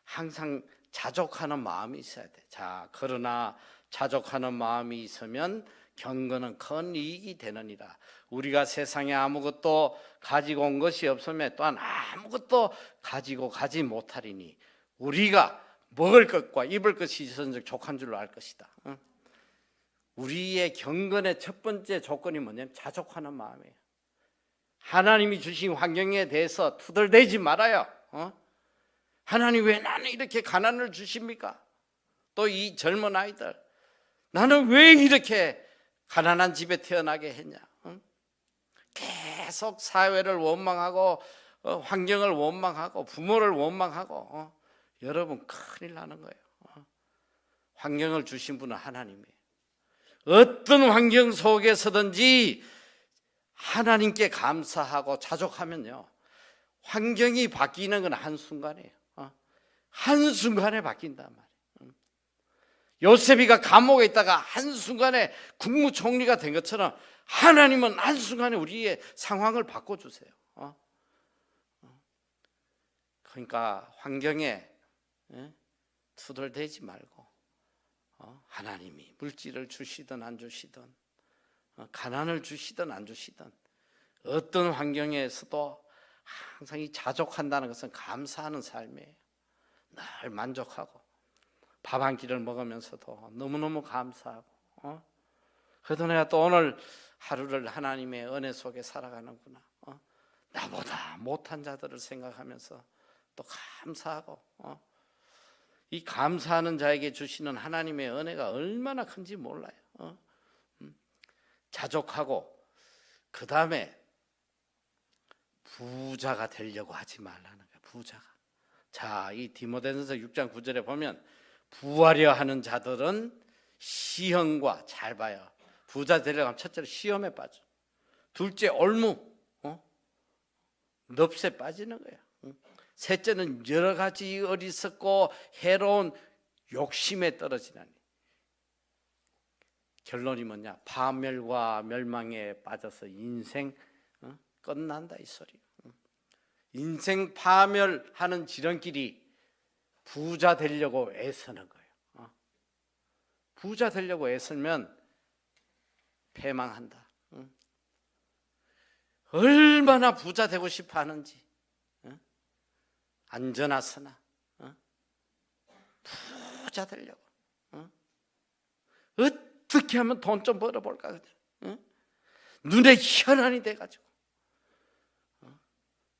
항상 자족하는 마음이 있어야 돼. 자, 그러나 자족하는 마음이 있으면 경건은 큰 이익이 되느니라. 우리가 세상에 아무것도 가지고 온 것이 없으면 또한 아무것도 가지고 가지 못하리니 우리가 먹을 것과 입을 것이 있었는즉 족한 줄로 알 것이다. 우리의 경건의 첫 번째 조건이 뭐냐면 자족하는 마음이에요. 하나님이 주신 환경에 대해서 투덜대지 말아요. 하나님 왜 나는 이렇게 가난을 주십니까? 또 이 젊은 아이들 나는 왜 이렇게 가난한 집에 태어나게 했냐? 계속 사회를 원망하고 환경을 원망하고 부모를 원망하고 여러분 큰일 나는 거예요. 환경을 주신 분은 하나님이에요. 어떤 환경 속에서든지 하나님께 감사하고 자족하면요 환경이 바뀌는 건 한순간이에요. 한순간에 바뀐단 말이에요. 요셉이가 감옥에 있다가 한순간에 국무총리가 된 것처럼 하나님은 한순간에 우리의 상황을 바꿔주세요. 그러니까 환경에 투덜대지 말고 하나님이 물질을 주시든 안 주시든 가난을 주시든 안 주시든 어떤 환경에서도 항상 이 자족한다는 것은 감사하는 삶이에요. 늘 만족하고 밥 한 끼를 먹으면서도 너무너무 감사하고 그래도 내가 또 오늘 하루를 하나님의 은혜 속에 살아가는구나. 나보다 못한 자들을 생각하면서 또 감사하고 이 감사하는 자에게 주시는 하나님의 은혜가 얼마나 큰지 몰라요. 자족하고 그 다음에 부자가 되려고 하지 말라는 거예요. 부자가. 자, 이 디모데전서 6장 9절에 보면 부하려 하는 자들은 시험과, 잘 봐요, 부자 되려고 하면 첫째로 시험에 빠져, 둘째 올무, 넙세 빠지는 거예요. 셋째는 여러 가지 어리석고 해로운 욕심에 떨어지나니. 결론이 뭐냐? 파멸과 멸망에 빠져서 인생 끝난다 이 소리. 인생 파멸하는 지름길이 부자 되려고 애쓰는 거예요. 부자 되려고 애쓰면 패망한다. 얼마나 부자 되고 싶어 하는지. 안전하서나 부자 되려고 어떻게 하면 돈 좀 벌어볼까, 눈에 혈안이 돼가지고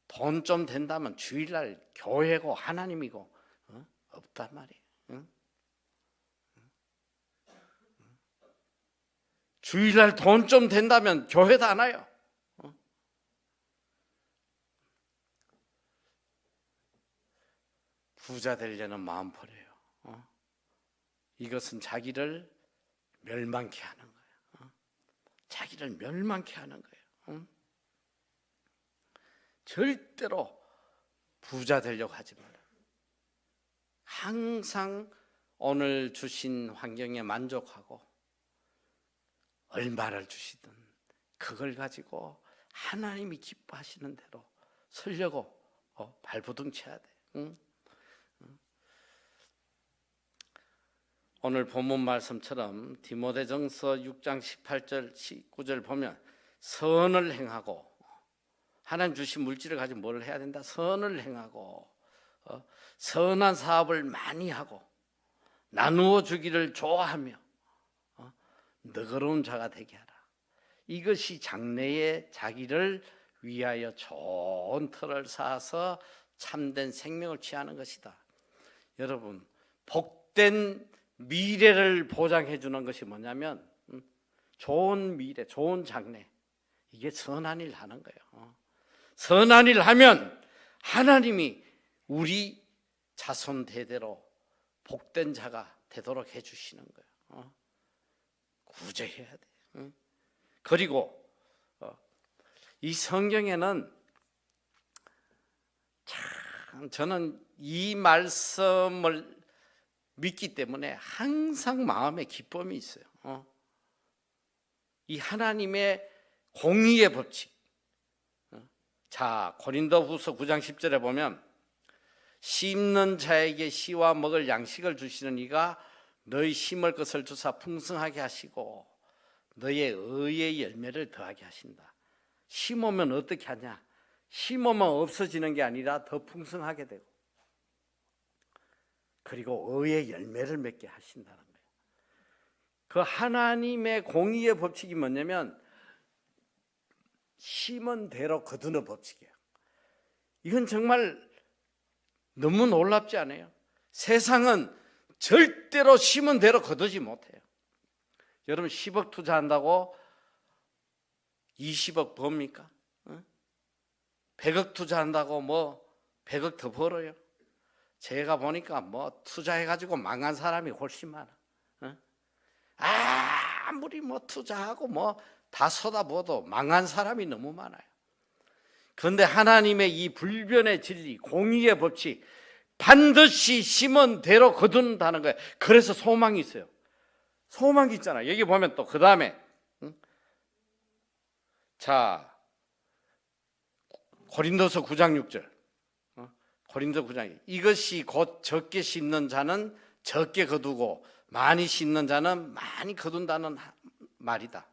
돈 좀 된다면 주일날 교회고 하나님이고 없단 말이에요. 주일날 돈 좀 된다면 교회도 안 와요. 부자 되려는 마음 버려요. 이것은 자기를 멸망케 하는 거예요. 자기를 멸망케 하는 거예요. 절대로 부자 되려고 하지 마라. 항상 오늘 주신 환경에 만족하고 얼마를 주시든 그걸 가지고 하나님이 기뻐하시는 대로 쓰려고 발부둥쳐야 돼. 오늘 본문 말씀처럼 디모데전서 6장 18절 19절 보면 선을 행하고, 하나님 주신 물질을 가지고 뭘 해야 된다? 선을 행하고 선한 사업을 많이 하고 나누어 주기를 좋아하며 너그러운 자가 되게 하라. 이것이 장래에 자기를 위하여 좋은 터를 쌓아서 참된 생명을 취하는 것이다. 여러분, 복된 미래를 보장해 주는 것이 뭐냐면 좋은 미래, 좋은 장래, 이게 선한 일 하는 거예요. 선한 일 하면 하나님이 우리 자손 대대로 복된 자가 되도록 해주시는 거예요. 구제해야 돼. 그리고 이 성경에는 참 저는 이 말씀을 믿기 때문에 항상 마음에 기쁨이 있어요. 이 하나님의 공의의 법칙. 자, 고린도후서 9장 10절에 보면 심는 자에게 씨와 먹을 양식을 주시는 이가 너희 심을 것을 주사 풍성하게 하시고 너의 의의 열매를 더하게 하신다. 심으면 어떻게 하냐? 심으면 없어지는 게 아니라 더 풍성하게 되고, 그리고 의의 열매를 맺게 하신다는 거예요. 그 하나님의 공의의 법칙이 뭐냐면 심은 대로 거두는 법칙이에요. 이건 정말 너무 놀랍지 않아요? 세상은 절대로 심은 대로 거두지 못해요. 여러분 10억 투자한다고 20억 법니까? 100억 투자한다고 뭐 100억 더 벌어요? 제가 보니까 뭐 투자해가지고 망한 사람이 훨씬 많아. 아무리 뭐 투자하고 뭐 다 쏟아부어도 망한 사람이 너무 많아요. 그런데 하나님의 이 불변의 진리, 공의의 법칙 반드시 심은 대로 거둔다는 거예요. 그래서 소망이 있어요. 소망이 있잖아. 여기 보면 또 그 다음에 자 고린도서 9장 6절 고린도 9장 이것이 곧 적게 심는 자는 적게 거두고 많이 심는 자는 많이 거둔다는 말이다.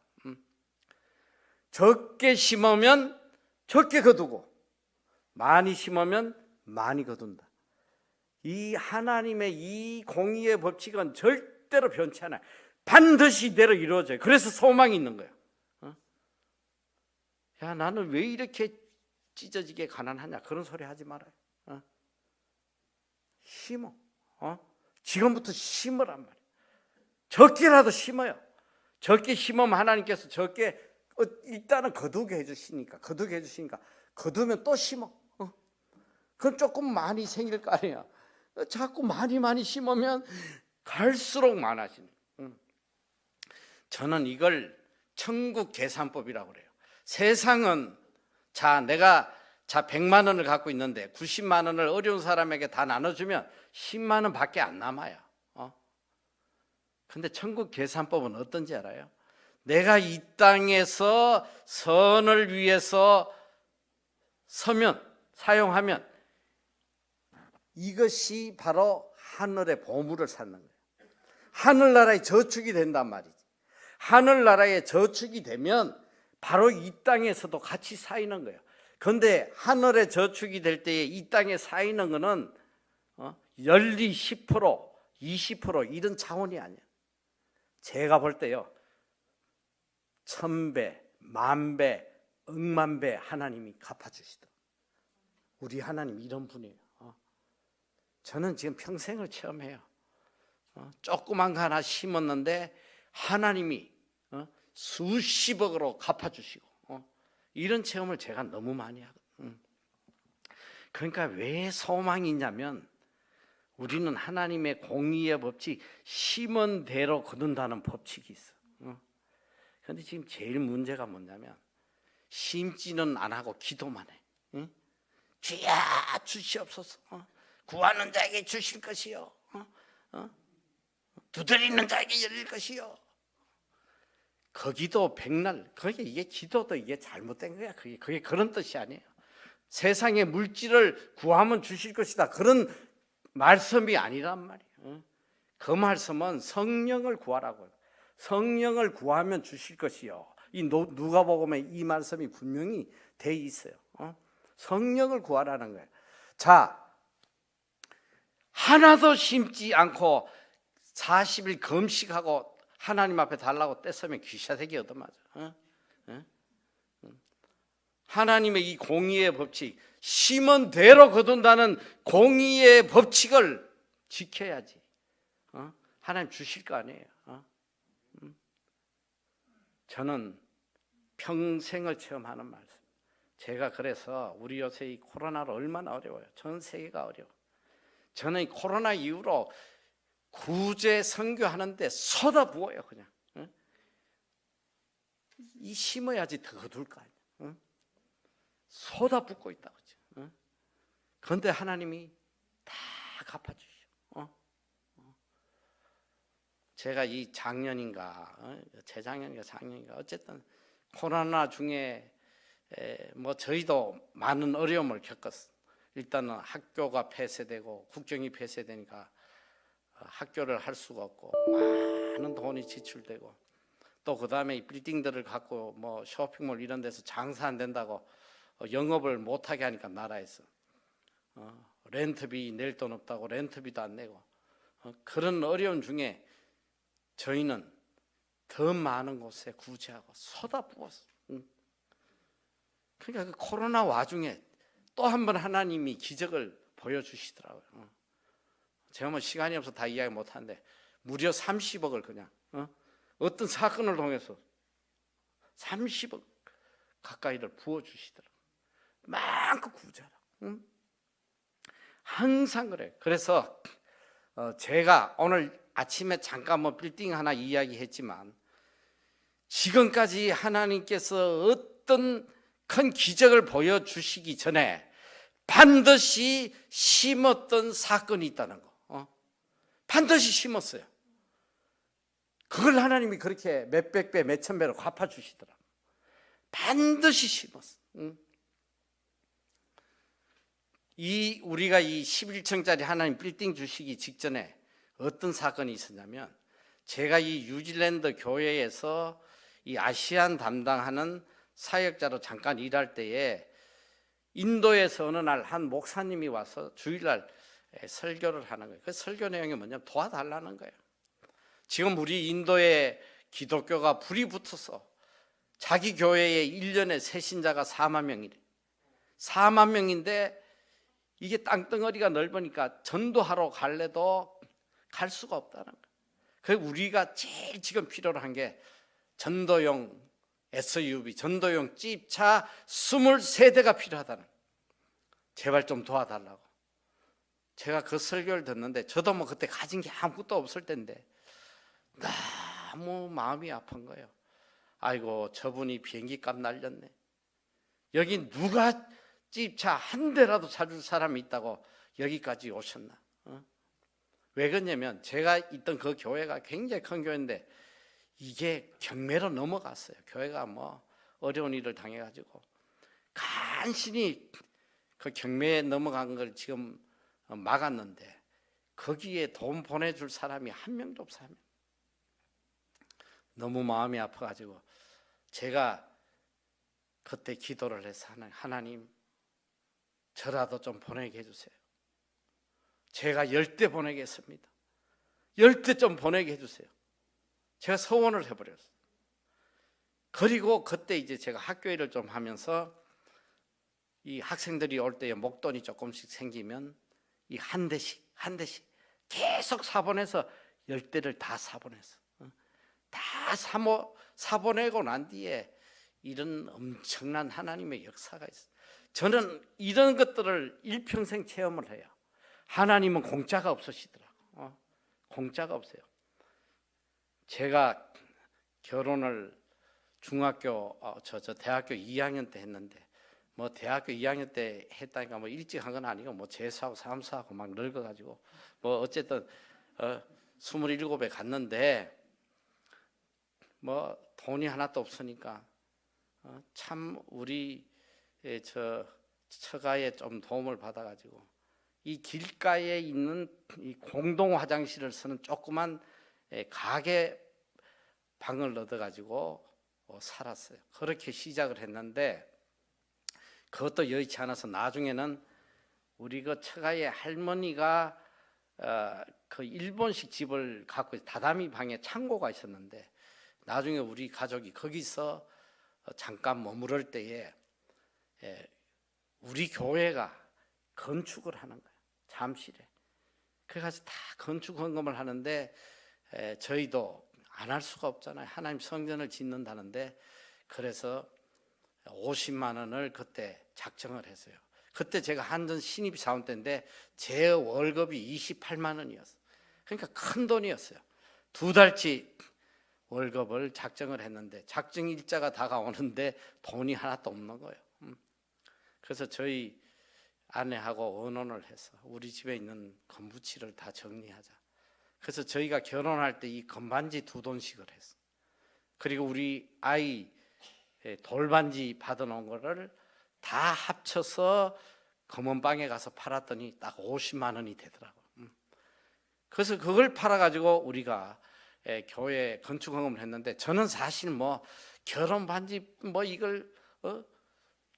적게 심으면 적게 거두고 많이 심으면 많이 거둔다. 이 하나님의 이 공의의 법칙은 절대로 변치 않아요. 반드시 이대로 이루어져요. 그래서 소망이 있는 거예요. 야, 나는 왜 이렇게 찢어지게 가난하냐, 그런 소리 하지 말아요. 심어. 지금부터 심으란 말이에요. 적게라도 심어요. 적게 심으면 하나님께서 적게 일단은 거두게 해주시니까 거두면 또 심어. 그럼 조금 많이 생길 거 아니야. 자꾸 많이 심으면 갈수록 많아지는. 저는 이걸 천국 계산법이라고 그래요. 세상은 내가 100만 원을 갖고 있는데 90만 원을 어려운 사람에게 다 나눠주면 10만 원 밖에 안 남아요. 근데 천국 계산법은 어떤지 알아요? 내가 이 땅에서 선을 위해서 사용하면 이것이 바로 하늘의 보물을 찾는 거예요. 하늘나라의 저축이 된단 말이지. 하늘나라의 저축이 되면 바로 이 땅에서도 같이 쌓이는 거예요. 그런데 하늘의 저축이 될 때에 이 땅에 쌓이는 거는 연리 10%, 20% 이런 차원이 아니야. 제가 볼 때요, 1000배, 10,000배, 억만 배 하나님이 갚아주시더라고요. 우리 하나님 이런 분이에요. 저는 지금 평생을 체험해요. 조그만 거 하나 심었는데 하나님이 수십억으로 갚아주시고 이런 체험을 제가 너무 많이 하거든요. 그러니까 왜 소망이 있냐면 우리는 하나님의 공의의 법칙, 심은 대로 거둔다는 법칙이 있어. 그런데 지금 제일 문제가 뭐냐면 심지는 안 하고 기도만 해. 주야 주시옵소서. 구하는 자에게 주실 것이요. 두드리는 자에게 열릴 것이요. 거기도 백날. 그게 이게 기도도 이게 잘못된 거야. 그게 그런 뜻이 아니에요. 세상의 물질을 구하면 주실 것이다. 그런 말씀이 아니란 말이에요. 그 말씀은 성령을 구하라고요. 성령을 구하면 주실 것이요. 이 누가복음에 이 말씀이 분명히 돼 있어요. 성령을 구하라는 거예요. 자, 하나도 심지 않고 40일 금식하고 하나님 앞에 달라고 떼쓰면 귀샤대기 얻어맞아. 하나님의 이 공의의 법칙, 심은 대로 거둔다는 공의의 법칙을 지켜야지. 하나님 주실 거 아니에요. 저는 평생을 체험하는 말씀. 제가 그래서 우리 요새 이 코로나로 얼마나 어려워요. 전 세계가 어려워. 저는 이 코로나 이후로 구제 선교하는데 쏟아부어요. 그냥 이 심어야지 더 거둘 거 아니야. 쏟아붓고 있다고. 그런데 하나님이 다 갚아주시오. 제가 이 작년인가 재작년인가 어쨌든 코로나 중에 뭐 저희도 많은 어려움을 겪었어. 일단은 학교가 폐쇄되고 국경이 폐쇄되니까 학교를 할 수가 없고 많은 돈이 지출되고 또 그 다음에 이 빌딩들을 갖고 뭐 쇼핑몰 이런 데서 장사 안 된다고 영업을 못하게 하니까 나라에서 렌트비 낼 돈 없다고 렌트비도 안 내고 그런 어려운 중에 저희는 더 많은 곳에 구제하고 쏟아부었어. 그러니까 그 코로나 와중에 또 한 번 하나님이 기적을 보여주시더라고요. 제가 뭐 시간이 없어 다 이야기 못하는데 무려 30억을 그냥 어떤 사건을 통해서 30억 가까이를 부어주시더라고요. 많고 구제하라고. 항상 그래요. 그래서 제가 오늘 아침에 잠깐 뭐 빌딩 하나 이야기했지만 지금까지 하나님께서 어떤 큰 기적을 보여주시기 전에 반드시 심었던 사건이 있다는 거. 반드시 심었어요. 그걸 하나님이 그렇게 몇백 배, 몇천 배로 갚아주시더라고요. 반드시 심었어. 우리가 이 11층짜리 하나님 빌딩 주시기 직전에 어떤 사건이 있었냐면, 제가 이 뉴질랜드 교회에서 이 아시안 담당하는 사역자로 잠깐 일할 때에 인도에서 어느 날 한 목사님이 와서 주일날 설교를 하는 거예요. 그 설교 내용이 뭐냐면 도와달라는 거예요. 지금 우리 인도의 기독교가 불이 붙어서 자기 교회에 1년에 새신자가 4만 명이래. 4만 명인데 이게 땅덩어리가 넓으니까 전도하러 갈래도 갈 수가 없다는 거예요. 그래서 우리가 제일 지금 필요로 한 게 전도용 SUV, 전도용 찝차 23대가 필요하다는 거예요. 제발 좀 도와달라고. 제가 그 설교를 듣는데 저도 뭐 그때 가진 게 아무것도 없을 텐데 너무 마음이 아픈 거예요. 아이고, 저분이 비행기 값 날렸네. 여기 누가 찝차 한 대라도 사줄 사람이 있다고 여기까지 오셨나? 왜 그러냐면 제가 있던 그 교회가 굉장히 큰 교회인데 이게 경매로 넘어갔어요. 교회가 뭐 어려운 일을 당해가지고 간신히 그 경매에 넘어간 걸 지금 막았는데 거기에 돈 보내줄 사람이 한 명도 없어요. 너무 마음이 아파가지고 제가 그때 기도를 해서 하나님 저라도 좀 보내게 해주세요. 제가 10대 보내겠습니다. 10대 좀 보내게 해주세요. 제가 서원을 해버렸어요. 그리고 그때 이제 제가 학교 일을 좀 하면서 이 학생들이 올 때에 목돈이 조금씩 생기면 이 한 대씩 계속 사보내서 10대를 다 사보냈어. 다 사보내고 난 뒤에 이런 엄청난 하나님의 역사가 있어요. 저는 이런 것들을 일평생 체험을 해요. 하나님은 공짜가 없으시더라고. 공짜가 없어요. 제가 결혼을 중학교 대학교 2학년 때 했는데 뭐 대학교 2학년 때 했다니까 뭐 일찍 한 건 아니고 뭐 재수하고 삼수하고 막 늙어가지고 뭐 어쨌든 27에 갔는데 뭐 돈이 하나도 없으니까 참 우리 처가에 좀 도움을 받아가지고 이 길가에 있는 이 공동 화장실을 쓰는 조그만 가게 방을 얻어가지고 살았어요. 그렇게 시작을 했는데 그것도 여의치 않아서 나중에는 우리 그 처가의 할머니가 그 일본식 집을 갖고 다다미 방에 창고가 있었는데 나중에 우리 가족이 거기서 잠깐 머무를 때에 우리 교회가 건축을 하는 거예요. 잠실에. 그래서 다 건축 헌금을 하는데 저희도 안 할 수가 없잖아요. 하나님 성전을 짓는다는데 그래서 50만 원을 그때 작정을 했어요. 그때 제가 한전 신입 사원 때인데 제 월급이 28만 원이었어요. 그러니까 큰 돈이었어요. 2달치 월급을 작정을 했는데 작정 일자가 다가오는데 돈이 하나도 없는 거예요. 그래서 저희 아내하고 의논을 해서 우리 집에 있는 건부치를 다 정리하자. 그래서 저희가 결혼할 때 이 건반지 2돈씩을 했어. 그리고 우리 아이 돌반지 받아놓은 거를 다 합쳐서 검은방에 가서 팔았더니 딱 50만 원이 되더라고. 그래서 그걸 팔아가지고 우리가 교회 건축 헌금을 했는데 저는 사실 뭐 결혼 반지 뭐 이걸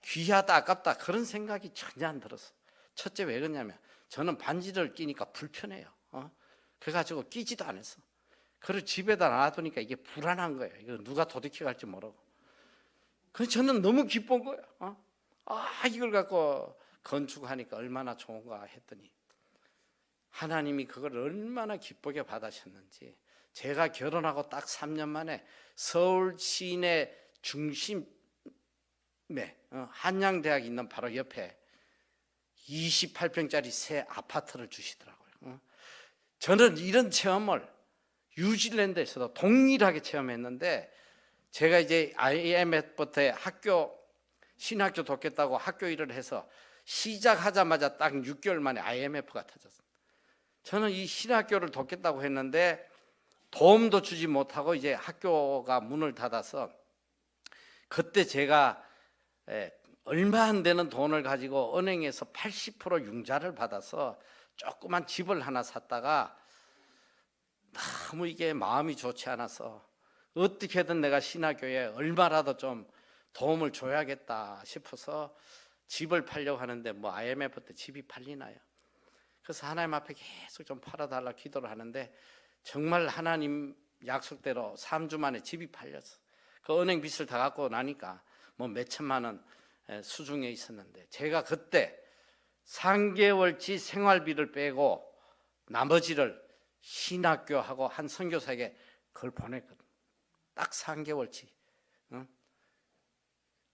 귀하다 아깝다 그런 생각이 전혀 안 들었어. 첫째 왜 그러냐면 저는 반지를 끼니까 불편해요. 그래가지고 끼지도 않았어. 그걸 집에다 놔두니까 이게 불안한 거예요. 이거 누가 도둑해 갈지 모르고. 그래서 저는 너무 기쁜 거예요. 이걸 갖고 건축하니까 얼마나 좋은가 했더니 하나님이 그걸 얼마나 기쁘게 받으셨는지 제가 결혼하고 딱 3년 만에 서울 시내 중심에 한양대학 있는 바로 옆에 28평짜리 새 아파트를 주시더라고요. 저는 이런 체험을 뉴질랜드에서도 동일하게 체험했는데 제가 이제 IMF부터 학교 신학교 돕겠다고 학교 일을 해서 시작하자마자 딱 6개월 만에 IMF가 터졌어요. 저는 이 신학교를 돕겠다고 했는데 도움도 주지 못하고 이제 학교가 문을 닫아서, 그때 제가 얼마 안 되는 돈을 가지고 은행에서 80% 융자를 받아서 조그만 집을 하나 샀다가 너무 이게 마음이 좋지 않아서 어떻게든 내가 신학교에 얼마라도 좀 도움을 줘야겠다 싶어서 집을 팔려고 하는데 뭐 IMF 때 집이 팔리나요? 그래서 하나님 앞에 계속 좀 팔아달라 기도를 하는데 정말 하나님 약속대로 3주 만에 집이 팔렸어. 그 은행 빚을 다 갚고 나니까 뭐 몇천만 원 수중에 있었는데, 제가 그때 3개월치 생활비를 빼고 나머지를 신학교하고 한 선교사에게 그걸 보냈거든. 딱 3개월치. 응?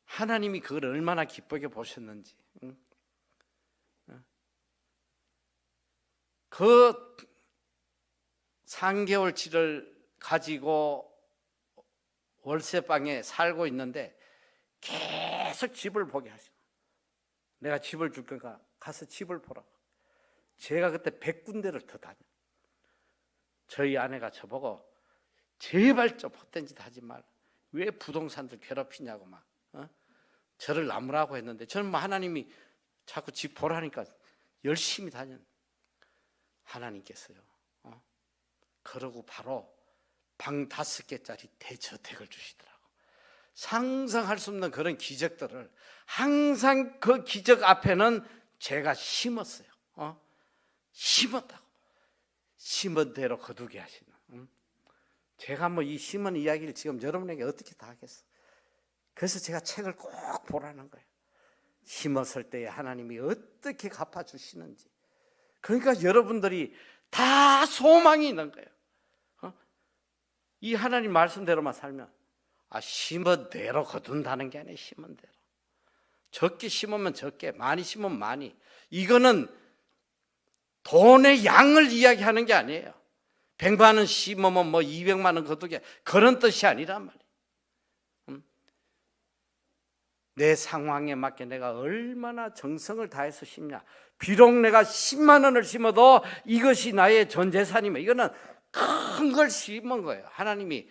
하나님이 그걸 얼마나 기쁘게 보셨는지. 응? 그 3개월치를 가지고 월세방에 살고 있는데 계속 집을 보게 하시고, 내가 집을 줄 거니까 가서 집을 보라고. 제가 그때 100군데를 더 다녀. 저희 아내가 저보고 제발 좀 헛된 짓 하지 말라, 왜 부동산들 괴롭히냐고 막 저를 나무라고 했는데, 저는 뭐 하나님이 자꾸 집 보라니까 열심히 다녔. 하나님께서요 그러고 바로 방 5개짜리 대저택을 주시더라고. 상상할 수 없는 그런 기적들을 항상 그 기적 앞에는 제가 심었어요. 심었다고. 심은 대로 거두게 하시는. 제가 뭐 이 심은 이야기를 지금 여러분에게 어떻게 다 하겠어. 그래서 제가 책을 꼭 보라는 거예요. 심었을 때에 하나님이 어떻게 갚아주시는지. 그러니까 여러분들이 다 소망이 있는 거예요. 이 하나님 말씀대로만 살면 심은 대로 거둔다는 게 아니에요. 심은 대로. 적게 심으면 적게, 많이 심으면 많이. 이거는 돈의 양을 이야기하는 게 아니에요. 100만 원 심으면 뭐 200만 원 거두게, 그런 뜻이 아니란 말이에요. 내 상황에 맞게 내가 얼마나 정성을 다해서 심냐. 비록 내가 10만 원을 심어도 이것이 나의 전 재산이면, 이거는 큰 걸 심은 거예요. 하나님이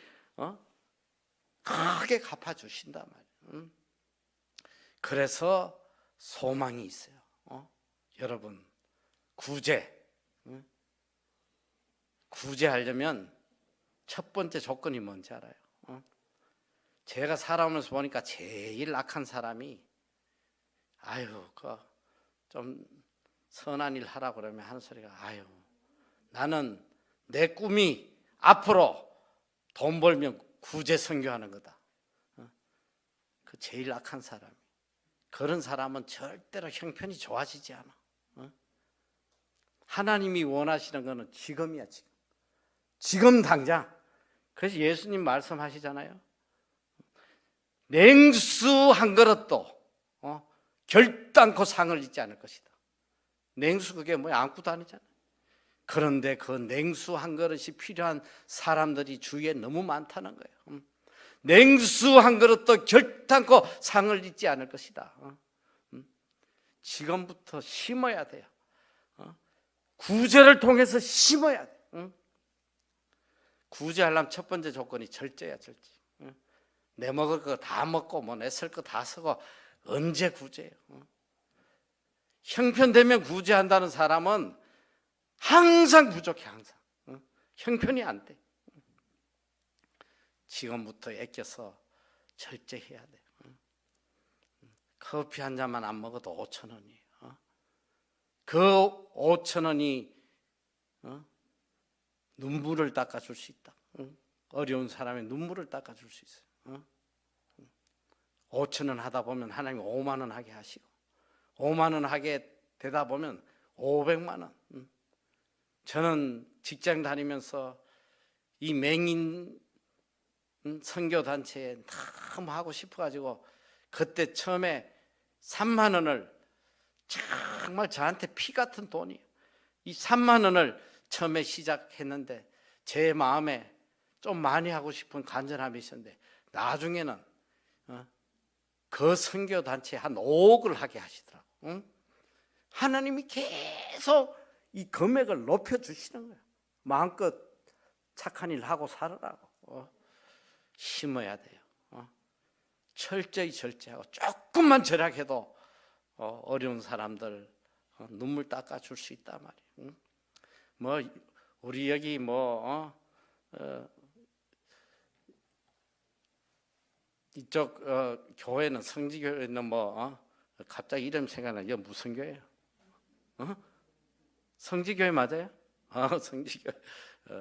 크게 갚아주신단 말이에요. 그래서 소망이 있어요. 여러분, 구제하려면 첫 번째 조건이 뭔지 알아요? 제가 살아오면서 보니까 제일 악한 사람이 좀 선한 일 하라고 그러면 하는 소리가, 나는 내 꿈이 앞으로 돈 벌면 구제 선교하는 거다. 그 제일 악한 사람이. 그런 사람은 절대로 형편이 좋아지지 않아. 하나님이 원하시는 거는 지금이야, 지금 당장. 그래서 예수님 말씀하시잖아요. 냉수 한 그릇도 결단코 상을 잊지 않을 것이다. 냉수 그게 뭐야? 안고 다니잖아요. 그런데 그 냉수 한 그릇이 필요한 사람들이 주위에 너무 많다는 거예요. 냉수 한 그릇도 결단코 상을 잊지 않을 것이다. 지금부터 심어야 돼요. 구제를 통해서 심어야 돼. 구제하려면 첫 번째 조건이 절제야, 절제. 내 먹을 거 다 먹고 뭐 내 쓸 거 다 쓰고 언제 구제해요? 형편되면 구제한다는 사람은 항상 부족해, 항상. 형편이 안 돼. 지금부터 애껴서 절제해야 돼. 커피 한 잔만 안 먹어도 5,000원이에요. 그 5,000원이 눈물을 닦아줄 수 있다. 어려운 사람의 눈물을 닦아줄 수 있어요. 5,000원 하다 보면 하나님이 5만 원 하게 하시고, 5만 원 하게 되다 보면 500만 원. 저는 직장 다니면서 이 맹인 선교단체에 너무 하고 싶어가지고 그때 처음에 3만 원을, 정말 저한테 피 같은 돈이에요. 이 3만 원을 처음에 시작했는데 제 마음에 좀 많이 하고 싶은 간절함이 있었는데, 나중에는 그 선교 단체에 한 5억을 하게 하시더라고. 응? 하나님이 계속 이 금액을 높여 주시는 거야. 마음껏 착한 일 하고 살으라고. 심어야 돼요. 철저히 절제하고 조금만 절약해도 어려운 사람들 눈물 닦아 줄 수 있단 말이에요. 응? 뭐 우리 여기 이쪽 교회는 성지교회는 갑자기 이름 생각나. 이거 무슨 교회예요? 성지교회 맞아요? 성지교회.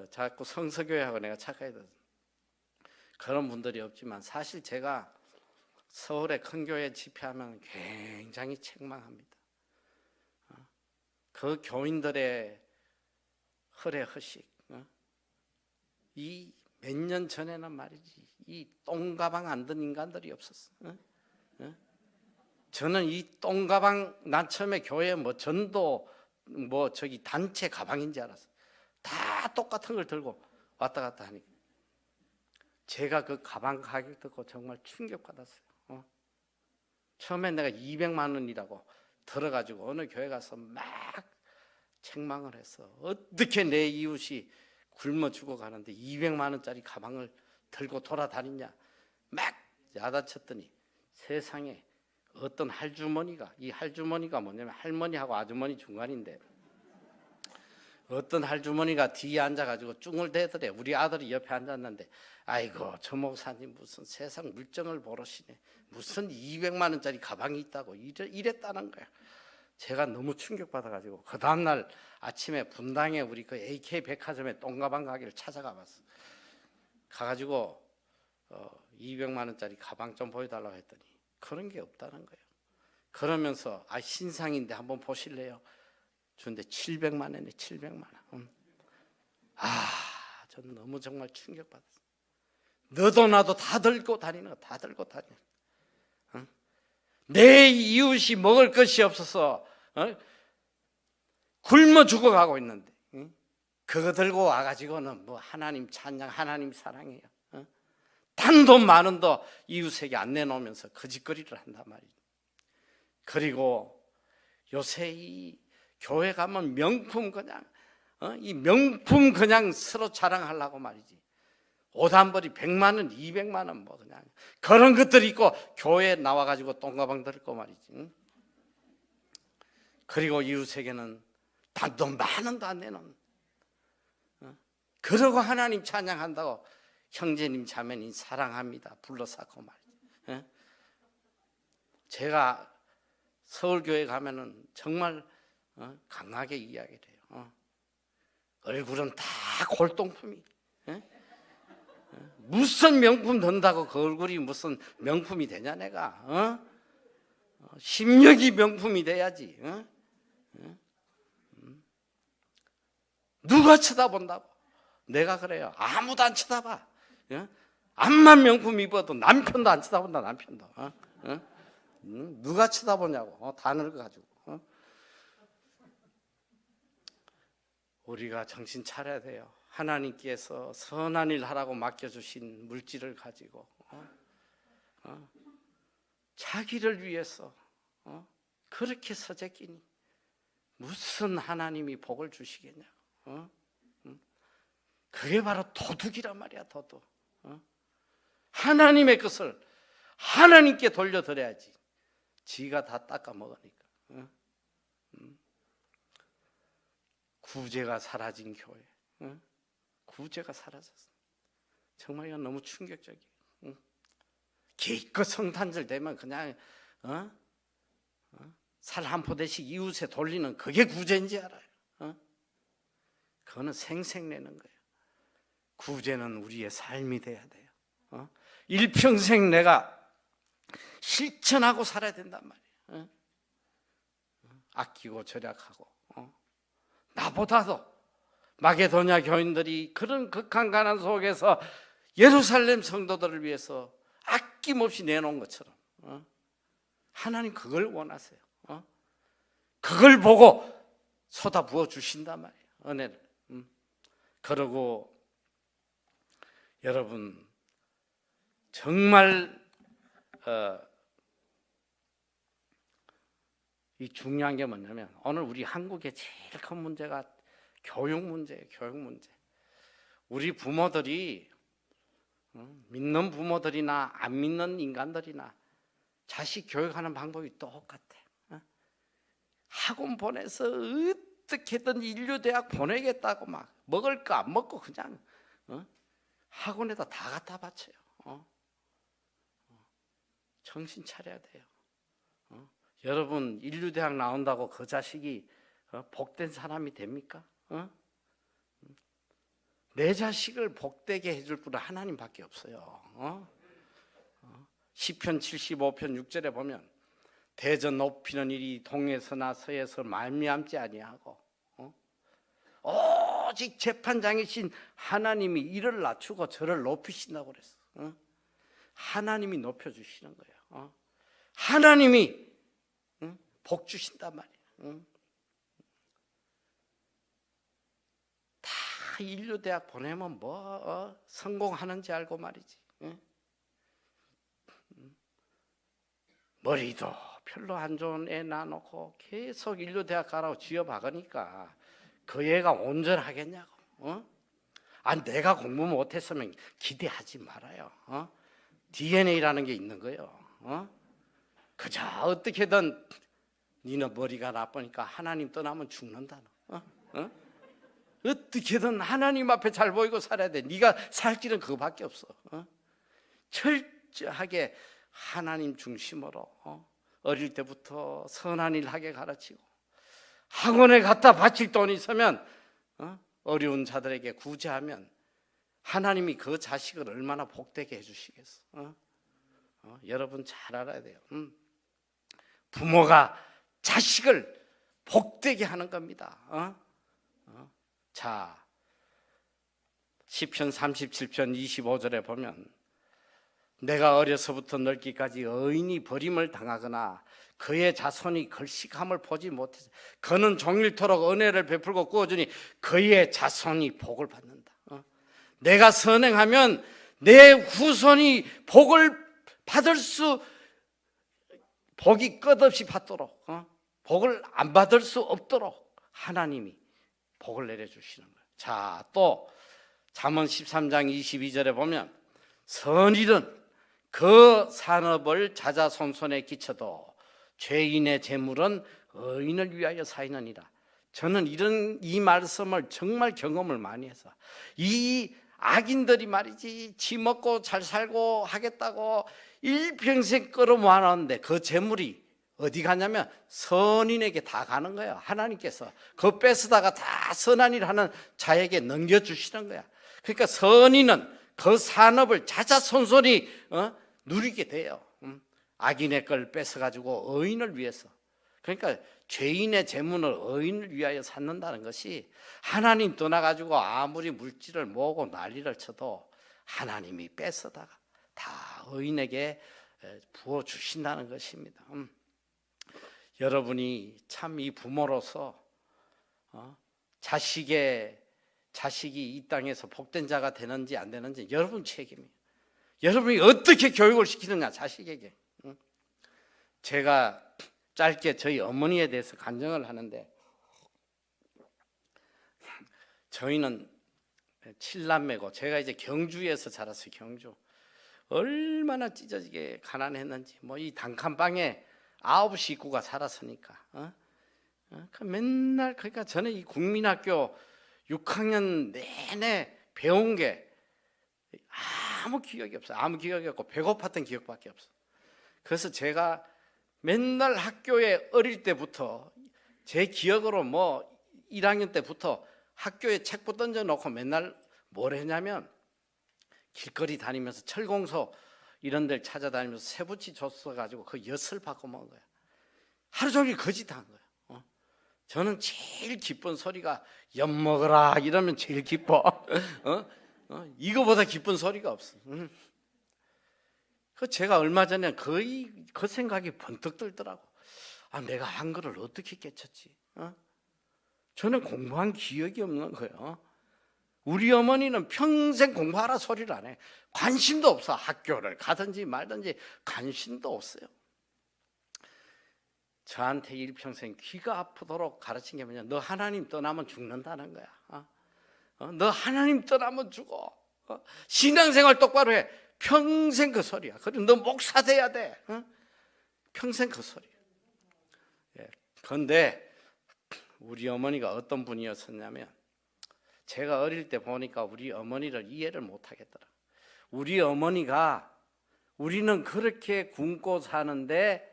자꾸 성서교회하고 내가 착각해서 그런 분들이 없지만 사실 제가 서울의 큰 교회 집회하면 굉장히 책망합니다. 그 교인들의 허례허식, 이 몇 년 전에는 말이지 이 똥가방 안 든 인간들이 없었어. 저는 이 똥가방 난 처음에 교회 전도 저기 단체 가방인 줄 알았어. 다 똑같은 걸 들고 왔다 갔다 하니까 제가 그 가방 가격 듣고 정말 충격받았어요. 처음에 내가 200만 원이라고 들어가지고 어느 교회 가서 막 책망을 했어. 어떻게 내 이웃이 굶어 죽어가는데 200만 원짜리 가방을 들고 돌아다니냐. 막 야단쳤더니 세상에 어떤 할주머니가, 이 할주머니가 뭐냐면 할머니하고 아주머니 중간인데 어떤 할주머니가 뒤에 앉아가지고 쭝을 대더래. 우리 아들이 옆에 앉았는데 아이고 저 목사님 무슨 세상 물정을 모르시네. 무슨 200만 원짜리 가방이 있다고 이랬다는 거야. 제가 너무 충격받아가지고 그 다음날 아침에 분당에 우리 그 AK 백화점에 똥가방 가게를 찾아가 봤어. 가가지고 200만 원짜리 가방 좀 보여달라고 했더니 그런 게 없다는 거예요. 그러면서 신상인데 한번 보실래요? 준데 700만 원에 700만 원. 전 너무 정말 충격받았어. 너도 나도 다 들고 다니는 거, 다 들고 다니는 거. 내 이웃이 먹을 것이 없어서 굶어 죽어가고 있는데 그거 들고 와가지고는 하나님 찬양, 하나님 사랑해요. 단돈 많은도 이웃에게 안 내놓으면서 거짓거리를 한단 말이에요. 그리고 요새 이 교회 가면 명품 그냥 이 명품 그냥 서로 자랑하려고 말이지. 옷 한 벌이 100만 원, 200만 원 그냥 그런 것들 있고 교회에 나와가지고 똥가방 들고 말이지. 그리고 이웃에게는 단돈 만 원도 안 내놓는. 그러고 하나님 찬양한다고 형제님 자매님 사랑합니다 불러싸고 말이지. 제가 서울교회 가면은 정말 강하게 이야기를 해요. 얼굴은 다 골동품이. 무슨 명품 든다고 그 얼굴이 무슨 명품이 되냐 내가. 심력이 명품이 돼야지. 누가 쳐다본다고. 내가 그래요. 아무도 안 쳐다봐. 암만 명품 입어도 남편도 안 쳐다본다. 남편도. 누가 쳐다보냐고. 다 늙어가지고. 우리가 정신 차려야 돼요. 하나님께서 선한 일 하라고 맡겨주신 물질을 가지고 자기를 위해서 그렇게 서재끼니 무슨 하나님이 복을 주시겠냐고. 그게 바로 도둑이란 말이야. 도둑. 하나님의 것을 하나님께 돌려드려야지. 지가 다 닦아 먹으니까. 구제가 사라진 교회. 구제가 사라졌어. 정말 이건 너무 충격적이에요. 기껏 성탄절 되면 그냥 살 한 포대씩 이웃에 돌리는 그게 구제인지 알아요. 그거는 생색내는 거예요. 구제는 우리의 삶이 돼야 돼요. 일평생 내가 실천하고 살아야 된단 말이에요. 아끼고 절약하고. 나보다도 마게도냐 교인들이 그런 극한 가난 속에서 예루살렘 성도들을 위해서 아낌없이 내놓은 것처럼 하나님 그걸 원하세요. 그걸 보고 쏟아부어 주신단 말이에요. 은혜를. 그러고 여러분 정말 이 중요한 게 뭐냐면 오늘 우리 한국의 제일 큰 문제가 교육 문제예요. 교육 문제. 우리 부모들이 믿는 부모들이나 안 믿는 인간들이나 자식 교육하는 방법이 똑같아. 학원 보내서 어떻게든 인류대학 보내겠다고 막 먹을 거 안 먹고 그냥 학원에다 다 갖다 바쳐요. 정신 차려야 돼요. 여러분 인류대학 나온다고 그 자식이 복된 사람이 됩니까? 내 자식을 복되게 해줄 분은 하나님밖에 없어요. 시편 75편 6절에 보면 대저 높이는 일이 동에서나 서에서 말미암지 아니하고 오직 재판장이신 하나님이 이를 낮추고 저를 높이신다고 그랬어. 하나님이 높여주시는 거예요. 하나님이 복 주신단 말이에요. 다 인류대학 보내면 뭐 성공하는지 알고 말이지. 머리도 별로 안 좋은 애 낳아놓고 계속 인류대학 가라고 쥐어박으니까 그 애가 온전하겠냐고. 내가 공부 못했으면 기대하지 말아요. DNA라는 게 있는 거예요. 그저 어떻게든 니는 머리가 나쁘니까 하나님 떠나면 죽는다. 어떻게든 하나님 앞에 잘 보이고 살아야 돼. 네가 살 길은 그거밖에 없어. 철저하게 하나님 중심으로 어릴 때부터 선한 일 하게 가르치고 학원에 갖다 바칠 돈이 있으면 어려운 자들에게 구제하면 하나님이 그 자식을 얼마나 복되게 해주시겠어. 여러분 잘 알아야 돼요. 부모가 자식을 복되게 하는 겁니다. 자, 시편 37편 25절에 보면 내가 어려서부터 늙기까지 의인이 버림을 당하거나 그의 자손이 걸식함을 보지 못해서 그는 종일토록 은혜를 베풀고 꾸어주니 그의 자손이 복을 받는다. 내가 선행하면 내 후손이 복을 받을 복이 끝없이 받도록 복을 안 받을 수 없도록 하나님이 복을 내려주시는 거예요. 자, 또 잠언 13장 22절에 보면 선일은 그 산업을 자자손손에 끼쳐도 죄인의 재물은 의인을 위하여 쌓이느니라. 저는 이 말씀을 정말 경험을 많이 해서 이 악인들이 말이지 지 먹고 잘 살고 하겠다고 일평생 끌어모아놨는데 그 재물이 어디 가냐면 선인에게 다 가는 거야. 하나님께서 그거 뺏어다가 다 선한 일 하는 자에게 넘겨주시는 거야. 그러니까 선인은 그 산업을 자자손손이 누리게 돼요. 악인의 걸 뺏어가지고 의인을 위해서. 그러니까 죄인의 재물을 의인을 위하여 쌓는다는 것이 하나님 떠나가지고 아무리 물질을 모으고 난리를 쳐도 하나님이 뺏어다가 다 의인에게 부어주신다는 것입니다. 여러분이 참 이 부모로서 자식이 이 땅에서 복된 자가 되는지 안 되는지 여러분 책임이에요. 여러분이 어떻게 교육을 시키느냐 자식에게. 제가 짧게 저희 어머니에 대해서 간증을 하는데 저희는 7남매고 제가 이제 경주에서 자랐어요. 경주. 얼마나 찢어지게 가난했는지 뭐 이 단칸방에 9 식구가 살았으니까 맨날 그러니까 저는 이 국민학교 6학년 내내 배운 게 아무 기억이 없어요. 아무 기억이 없고 배고팠던 기억밖에 없어. 그래서 제가 맨날 학교에 어릴 때부터 제 기억으로 뭐 1학년 때부터 학교에 책부 던져놓고 맨날 뭘 했냐면 길거리 다니면서 철공소 이런 데를 찾아다니면서 세부치 줬어가지고 그 엿을 바꿔 먹은 거야. 하루 종일 거짓한 거야. 저는 제일 기쁜 소리가 엿 먹어라 이러면 제일 기뻐. 이거보다 기쁜 소리가 없어. 그 제가 얼마 전에 거의 그 생각이 번뜩 들더라고. 내가 한글을 어떻게 깨쳤지? 저는 공부한 기억이 없는 거예요. 우리 어머니는 평생 공부하라 소리를 안 해. 관심도 없어. 학교를 가든지 말든지 관심도 없어요. 저한테 일평생 귀가 아프도록 가르친 게 뭐냐? 너 하나님 떠나면 죽는다는 거야. 너 하나님 떠나면 죽어. 신앙생활 똑바로 해. 평생 그 소리야. 그리고 너 목사 돼야 돼. 평생 그 소리야. 그런데 우리 어머니가 어떤 분이었었냐면, 제가 어릴 때 보니까 우리 어머니를 이해를 못 하겠더라. 우리 어머니가, 우리는 그렇게 굶고 사는데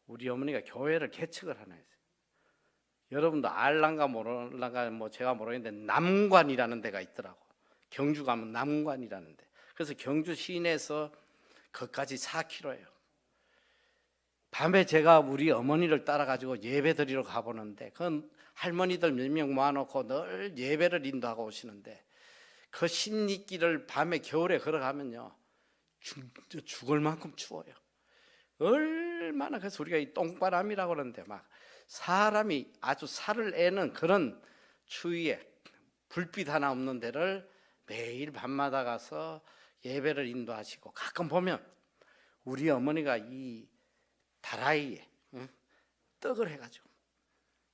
우리 어머니가 교회를 개척을 하나 했어요. 여러분도 알란가 모를란가 제가 모르겠는데 남관이라는 데가 있더라고. 경주 가면 남관이라는 데. 그래서 경주 시내에서 거기까지 4km예요. 밤에 제가 우리 어머니를 따라가지고 예배 드리러 가보는데, 그 할머니들 몇 명 모아놓고 늘 예배를 인도하고 오시는데, 그 십리길을 밤에 겨울에 걸어가면요, 죽을 만큼 추워요. 얼마나. 그래서 우리가 이 똥바람이라고 그러는데, 막 사람이 아주 살을 애는 그런 추위에 불빛 하나 없는 데를 매일 밤마다 가서 예배를 인도하시고, 가끔 보면 우리 어머니가 이 다라이에 떡을 해가지고,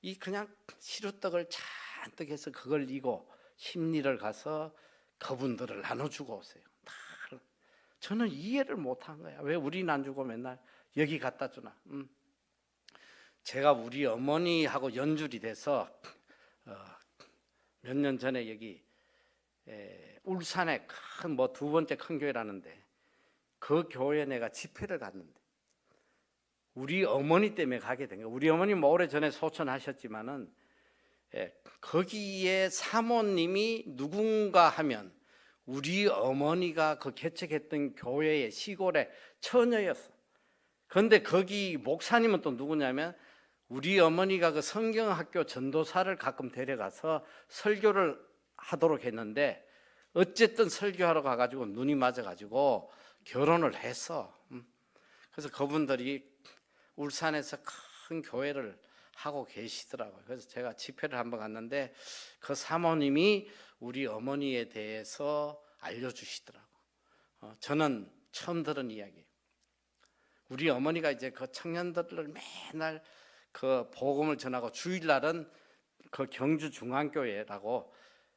이 그냥 시루떡을 잔뜩 해서 그걸 이고 심리를 가서 그분들을 나눠주고 오세요. 저는 이해를 못한 거야. 왜 우리는 안 주고 맨날 여기 갖다 주나? 제가 우리 어머니하고 연줄이 돼서 몇 년 전에 여기 울산에 큰 두 번째 큰 교회라는데, 그 교회에 내가 집회를 갔는데 우리 어머니 때문에 가게 된 거예요. 우리 어머니 오래전에 소천하셨지만은 거기에 사모님이 누군가 하면 우리 어머니가 그 개척했던 교회의 시골의 처녀였어. 그런데 거기 목사님은 또 누구냐면, 우리 어머니가 그 성경학교 전도사를 가끔 데려가서 설교를 하도록 했는데, 어쨌든 설교하러 가가지고 눈이 맞아가지고 결혼을 했어. 그래서 그분들이 울산에서 큰 교회를 하고 계시더라고요. 그래서 제가 집회를 한번 갔는데, 그 사모님이 우리 어머니에 대해서 알려주시더라고요. 저는 처음 들은 이야기예요. 우리 어머니가 이제 그 청년들을 맨날 그 복음을 전하고, 주일날은 그 경주 중앙교회라고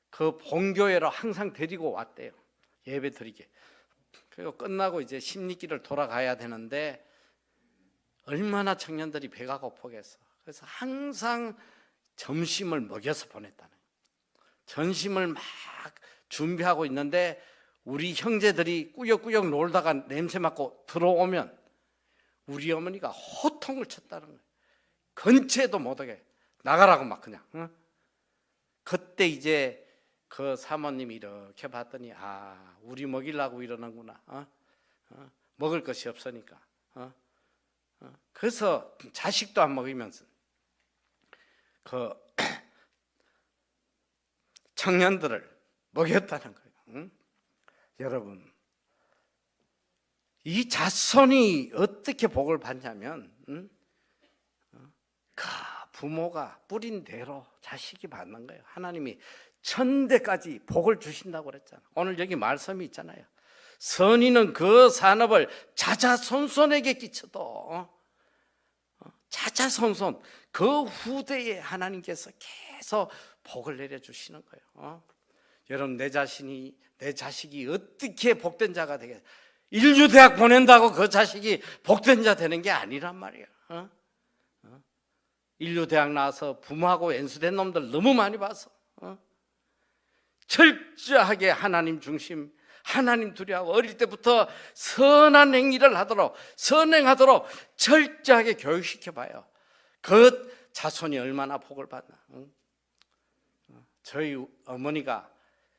그 본교회로 항상 데리고 왔대요. 예배 드리게. 그리고 끝나고 이제 십리길을 돌아가야 되는데, 얼마나 청년들이 배가 고프겠어. 그래서 항상 점심을 먹여서 보냈다는 거예요. 점심을 막 준비하고 있는데 우리 형제들이 꾸역꾸역 놀다가 냄새 맡고 들어오면 우리 어머니가 호통을 쳤다는 거예요. 근처에도 못하게 나가라고 막 그냥. 그때 이제 그 사모님이 이렇게 봤더니, 아, 우리 먹이려고 이러는구나. 먹을 것이 없으니까. 그래서 자식도 안 먹이면서 그 청년들을 먹였다는 거예요. 여러분, 이 자손이 어떻게 복을 받냐면, 그 부모가 뿌린 대로 자식이 받는 거예요. 하나님이 천대까지 복을 주신다고 그랬잖아요. 오늘 여기 말씀이 있잖아요. 선인은 그 산업을 자자손손에게 끼쳐도 자자손손 그 후대에 하나님께서 계속 복을 내려주시는 거예요. 여러분, 내 자식이 어떻게 복된 자가 되겠어요? 인류대학 보낸다고 그 자식이 복된 자 되는 게 아니란 말이에요. 인류대학 나와서 부모하고 연수된 놈들 너무 많이 봐서 철저하게 하나님 중심, 하나님 두려워하고 어릴 때부터 선한 행위를 하도록, 선행하도록 철저하게 교육시켜봐요. 그 자손이 얼마나 복을 받나. 저희 어머니가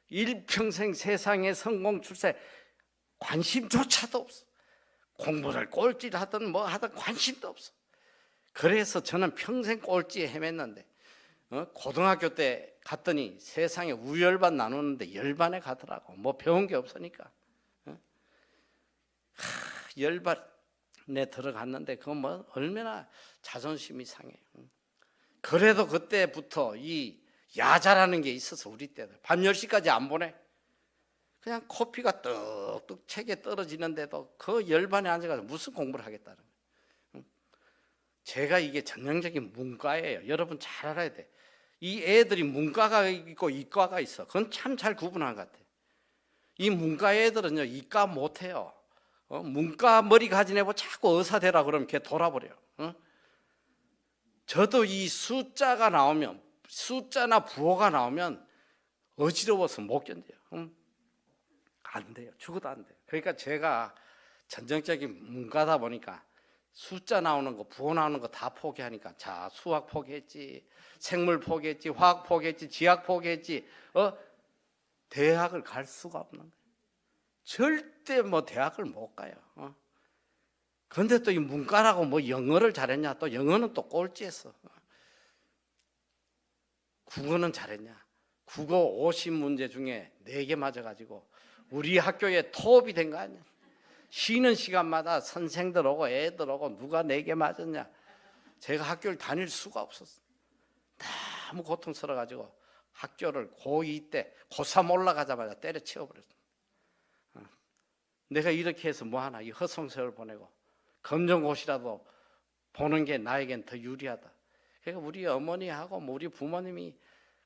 일평생 세상에 성공 출세 관심조차도 없어. 공부를 꼴찌를 하든 뭐 하든 관심도 없어. 그래서 저는 평생 꼴찌에 헤맸는데, 고등학교 때 갔더니 세상에 우열반 나누는데 열반에 가더라고. 뭐 배운 게 없으니까. 열반에 들어갔는데 그거 뭐 얼마나 자존심이 상해. 그래도 그때부터 이 야자라는 게 있어서 우리 때도 밤 10시까지 안 보내. 그냥 코피가 뚝뚝 책에 떨어지는데도 그 열반에 앉아가지고 무슨 공부를 하겠다는 거예요. 제가 이게 전형적인 문과예요. 여러분 잘 알아야 돼. 이 애들이 문과가 있고 이과가 있어. 그건 참 잘 구분한 것 같아. 이 문과 애들은요 이과 못해요. 문과 머리 가진 애고 자꾸 의사 되라 그러면 걔 돌아버려요. 저도 이 숫자가 나오면, 숫자나 부호가 나오면 어지러워서 못 견뎌요. 안 돼요. 죽어도 안 돼요. 그러니까 제가 전형적인 문과다 보니까 숫자 나오는 거, 부호 나오는 거 다 포기하니까, 자, 수학 포기했지, 생물 포기했지, 화학 포기했지, 지학 포기했지, 대학을 갈 수가 없는 거예요. 절대 뭐 대학을 못 가요. 그런데 또 이 문과라고 뭐 영어를 잘했냐? 또 영어는 또 꼴찌했어. 국어는 잘했냐? 국어 50문제 중에 4개 맞아가지고 우리 학교에 토업이 된 거 아니야? 쉬는 시간마다 선생들 오고 애들 오고 누가 4개 맞았냐? 제가 학교를 다닐 수가 없었어. 너무 고통스러워가지고 학교를 고2 때 고3 올라가자마자 때려치워버렸어. 내가 이렇게 해서 뭐하나, 이 헛성세월 보내고 검정고시라도 보는 게 나에겐 더 유리하다. 그러니까 우리 어머니하고 우리 부모님이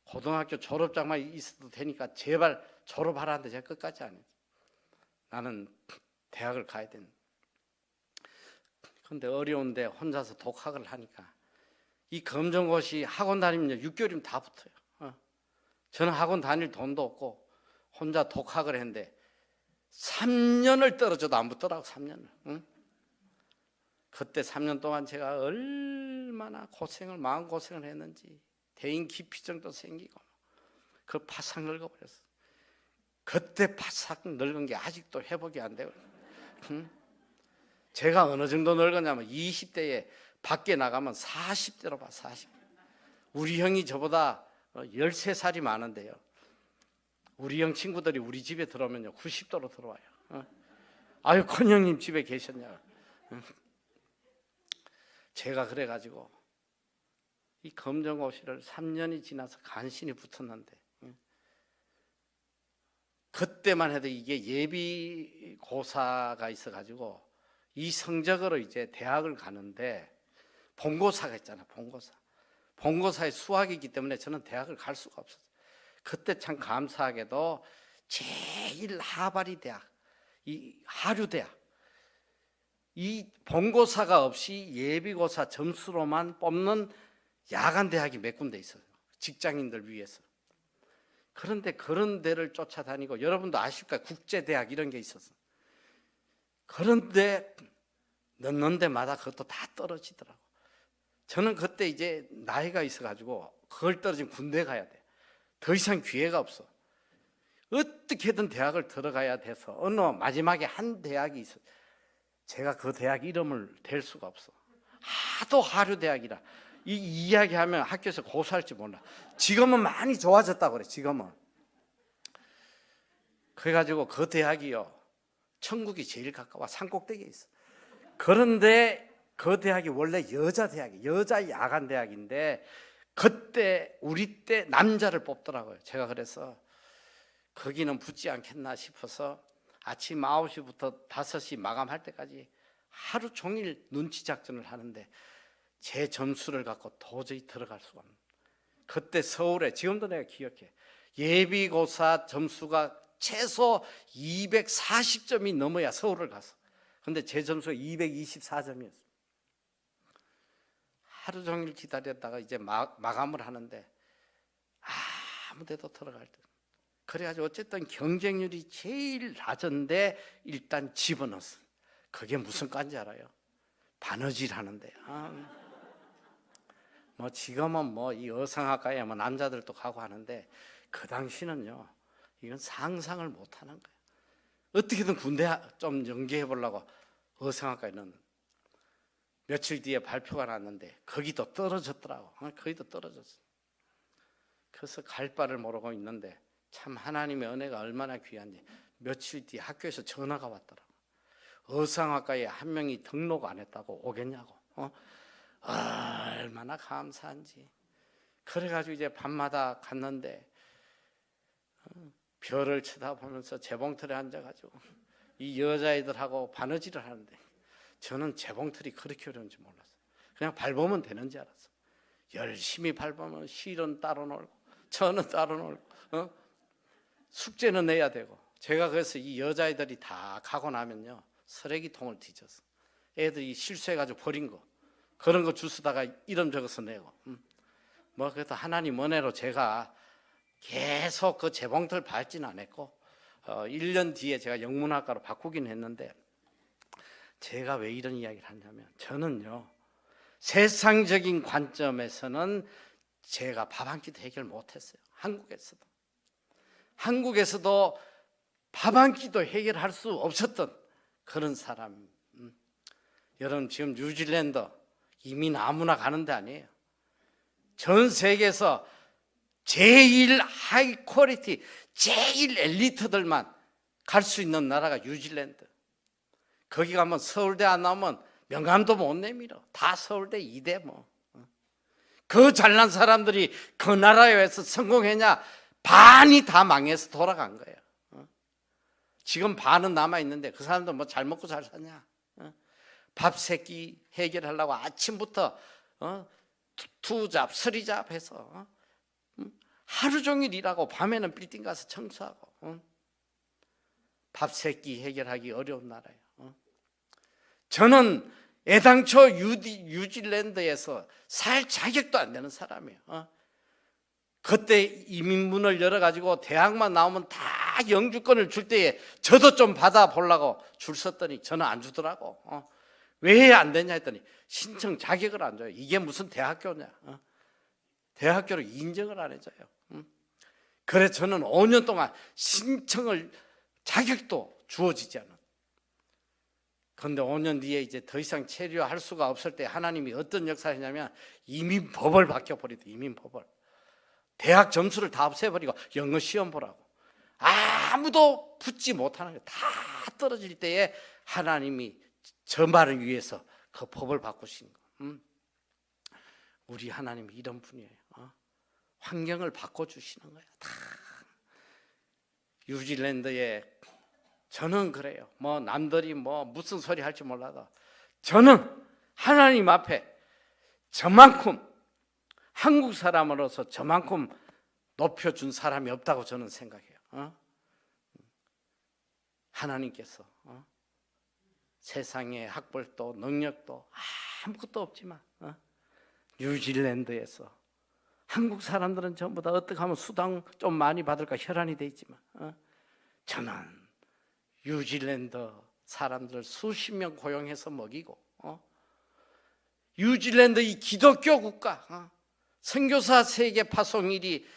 고등학교 졸업장만 있어도 되니까 제발 졸업하라는데 제가 끝까지 안 했어요. 나는 대학을 가야 된다. 그런데 어려운데 혼자서 독학을 하니까 이 검정고시 학원 다니면 6개월이면 다 붙어요. 저는 학원 다닐 돈도 없고 혼자 독학을 했는데 3년을 떨어져도 안 붙더라고. 3년을. 그때 3년 동안 제가 얼마나 마음고생을 했는지, 대인 기피증도 생기고 그 바싹 늙어버렸어. 그때 바싹 늙은 게 아직도 회복이 안 되고. 제가 어느 정도 늙었냐면 20대에 밖에 나가면 40대로 봐. 40대. 우리 형이 저보다 13살이 많은데요, 우리 형 친구들이 우리 집에 들어오면요 90도로 들어와요. 아유, 권 형님 집에 계셨냐. 제가 그래가지고 이 검정고시를 3년이 지나서 간신히 붙었는데, 그때만 해도 이게 예비고사가 있어가지고 이 성적으로 이제 대학을 가는데, 본고사가 있잖아. 본고사의 수학이기 때문에 저는 대학을 갈 수가 없었어요. 그때 참 감사하게도 제일 하바리 대학, 이 하류대학, 이 본고사가 없이 예비고사 점수로만 뽑는 야간 대학이 몇 군데 있어요. 직장인들 위해서. 그런데 그런 데를 쫓아다니고, 여러분도 아실 거예요. 국제대학 이런 게 있었어. 그런데 넣는 데마다 그것도 다 떨어지더라고. 저는 그때 이제 나이가 있어가지고 그걸 떨어지면 군대 가야 돼. 더 이상 기회가 없어. 어떻게든 대학을 들어가야 돼서 어느 마지막에 한 대학이 있어. 제가 그 대학 이름을 댈 수가 없어. 하도 하류대학이라 이 이야기하면 학교에서 고소할지 몰라. 지금은 많이 좋아졌다고 그래. 지금은. 그래가지고 그 대학이요, 천국이 제일 가까워. 산꼭대기에 있어. 그런데 그 대학이 원래 여자 대학이에요. 여자 야간 대학인데 그때 우리 때 남자를 뽑더라고요. 제가 그래서 거기는 붙지 않겠나 싶어서 아침 9시부터 5시 마감할 때까지 하루 종일 눈치 작전을 하는데 제 점수를 갖고 도저히 들어갈 수가 없는. 그때 서울에, 지금도 내가 기억해, 예비고사 점수가 최소 240점이 넘어야 서울을 갔어. 근데 제 점수가 224점이었어. 하루 종일 기다렸다가 이제 마감을 하는데 아무 데도 들어갈 때. 그래가지고 어쨌든 경쟁률이 제일 낮은데 일단 집어넣었어. 그게 무슨 과인지 알아요? 바느질 하는데. 뭐 지금은 뭐 이 어상학과에 뭐 남자들도 가고 하는데 그 당시는요, 이건 상상을 못 하는 거예요. 어떻게든 군대 좀 연계해 보려고 어상학과에는 며칠 뒤에 발표가 났는데 거기도 떨어졌더라고. 거기도 떨어졌어. 그래서 갈 바를 모르고 있는데 참 하나님의 은혜가 얼마나 귀한지 며칠 뒤에 학교에서 전화가 왔더라고. 어상학과에 한 명이 등록 안 했다고 오겠냐고. 얼마나 감사한지. 그래가지고 이제 밤마다 갔는데 별을 쳐다보면서 재봉틀에 앉아가지고 이 여자애들하고 바느질을 하는데 저는 재봉틀이 그렇게 어려운지 몰랐어요. 그냥 밟으면 되는 줄 알았어. 열심히 밟으면 실은 따로 놀고 저는 따로 놀고 숙제는 내야 되고. 제가 그래서 이 여자애들이 다 가고 나면요 쓰레기통을 뒤졌어. 애들이 실수해가지고 버린 거 그런 거 주스다가 이름 적어서 내고. 뭐 그래도 하나님 은혜로 제가 계속 그 재봉틀 밟지는 않았고 1년 뒤에 제가 영문학과로 바꾸긴 했는데, 제가 왜 이런 이야기를 하냐면 저는요 세상적인 관점에서는 제가 밥 한 끼도 해결 못했어요. 한국에서도 밥 한 끼도 해결할 수 없었던 그런 사람. 여러분 지금 뉴질랜드 이민 아무나 가는 데 아니에요. 전 세계에서 제일 하이 퀄리티, 제일 엘리트들만 갈 수 있는 나라가 뉴질랜드. 거기 가면 서울대 안 나오면 명함도 못 내밀어. 다 서울대 이대 뭐. 그 잘난 사람들이 그 나라에 와서 성공했냐? 반이 다 망해서 돌아간 거예요. 지금 반은 남아있는데 그 사람들 뭐 잘 먹고 잘 사냐? 밥 세끼 해결하려고 아침부터 투잡, 쓰리잡 해서 하루 종일 일하고 밤에는 빌딩 가서 청소하고 밥 세끼 해결하기 어려운 나라예요. 저는 애당초 뉴질랜드에서 살 자격도 안 되는 사람이에요. 그때 이민문을 열어가지고 대학만 나오면 다 영주권을 줄 때에 저도 좀 받아보려고 줄 섰더니 저는 안 주더라고. 왜 안 되냐 했더니 신청 자격을 안 줘요. 이게 무슨 대학교냐. 대학교로 인정을 안 해줘요. 그래서 저는 5년 동안 신청을 자격도 주어지지 않아. 그런데 5년 뒤에 이제 더 이상 체류할 수가 없을 때 하나님이 어떤 역사를 했냐면 이민법을 바뀌어버리더라고요. 이민법을. 대학 점수를 다 없애버리고 영어 시험 보라고. 아무도 붙지 못하는 거예요. 다 떨어질 때에 하나님이 저 말을 위해서 그 법을 바꾸신 거. 우리 하나님이 이런 분이에요. 환경을 바꿔주시는 거예요. 다. 뉴질랜드에 저는 그래요. 뭐 남들이 뭐 무슨 소리 할지 몰라도 저는 하나님 앞에 저만큼 한국 사람으로서 저만큼 높여준 사람이 없다고 저는 생각해요. 하나님께서 세상에 학벌도 능력도 아무것도 없지만 뉴질랜드에서 한국 사람들은 전부 다 어떻게 하면 수당 좀 많이 받을까 혈안이 돼 있지만 저는 뉴질랜드 사람들 수십 명 고용해서 먹이고 뉴질랜드 이 기독교 국가 선교사 세계 파송일이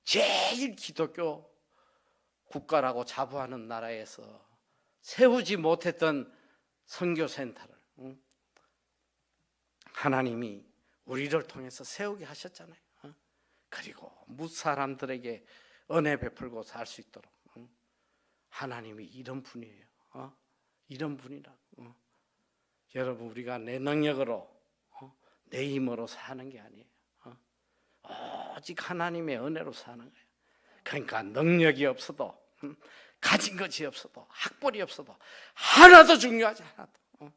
제일 기독교 국가라고 자부하는 나라에서 세우지 못했던 선교센터를 하나님이 우리를 통해서 세우게 하셨잖아요. 그리고 무사람들에게 은혜 베풀고 살 수 있도록 하나님이 이런 분이에요. 이런 분이라고. 여러분 우리가 내 능력으로 내 힘으로 사는 게 아니에요. 오직 하나님의 은혜로 사는 거예요. 그러니까 능력이 없어도 가진 것이 없어도 학벌이 없어도 하나도 중요하지 않아도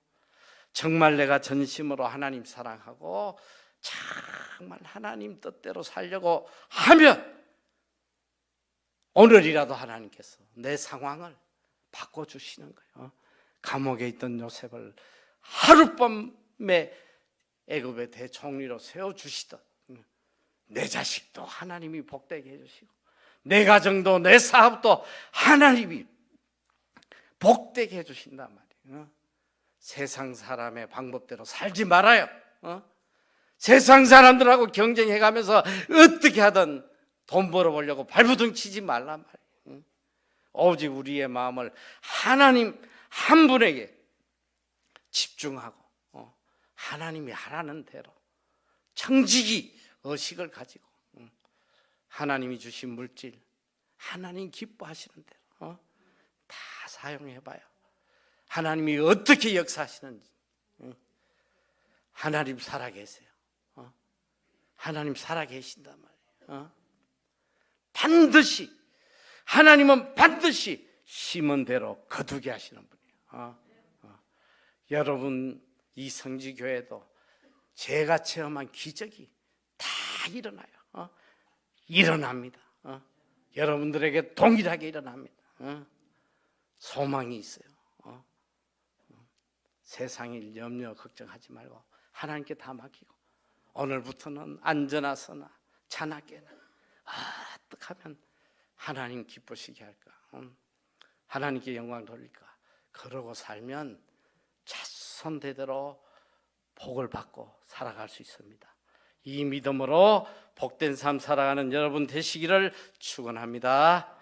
정말 내가 전심으로 하나님 사랑하고 정말 하나님 뜻대로 살려고 하면 오늘이라도 하나님께서 내 상황을 바꿔주시는 거예요. 감옥에 있던 요셉을 하룻밤에 애굽의 대총리로 세워주시던 내 자식도 하나님이 복되게 해주시고 내 가정도 내 사업도 하나님이 복되게 해주신단 말이에요. 세상 사람의 방법대로 살지 말아요. 세상 사람들하고 경쟁해가면서 어떻게 하든 돈 벌어보려고 발부둥 치지 말란 말이에요. 오직 우리의 마음을 하나님 한 분에게 집중하고 하나님이 하라는 대로 청지기 의식을 가지고 하나님이 주신 물질 하나님 기뻐하시는 대로 다 사용해봐요. 하나님이 어떻게 역사하시는지. 하나님 살아계세요. 하나님 살아계신단 말이에요. 반드시 하나님은 반드시 심은 대로 거두게 하시는 분이에요. 여러분 이 성지교회도 제가 체험한 기적이 다 일어나요. 일어납니다. 여러분들에게 동일하게 일어납니다. 소망이 있어요. 세상일 염려 걱정하지 말고 하나님께 다 맡기고 오늘부터는 안전하서나 자나깨나 어떡하면 하나님 기쁘시게 할까, 하나님께 영광 돌릴까, 그러고 살면 자손 대대로 복을 받고 살아갈 수 있습니다. 이 믿음으로 복된 삶 살아가는 여러분 되시기를 축원합니다.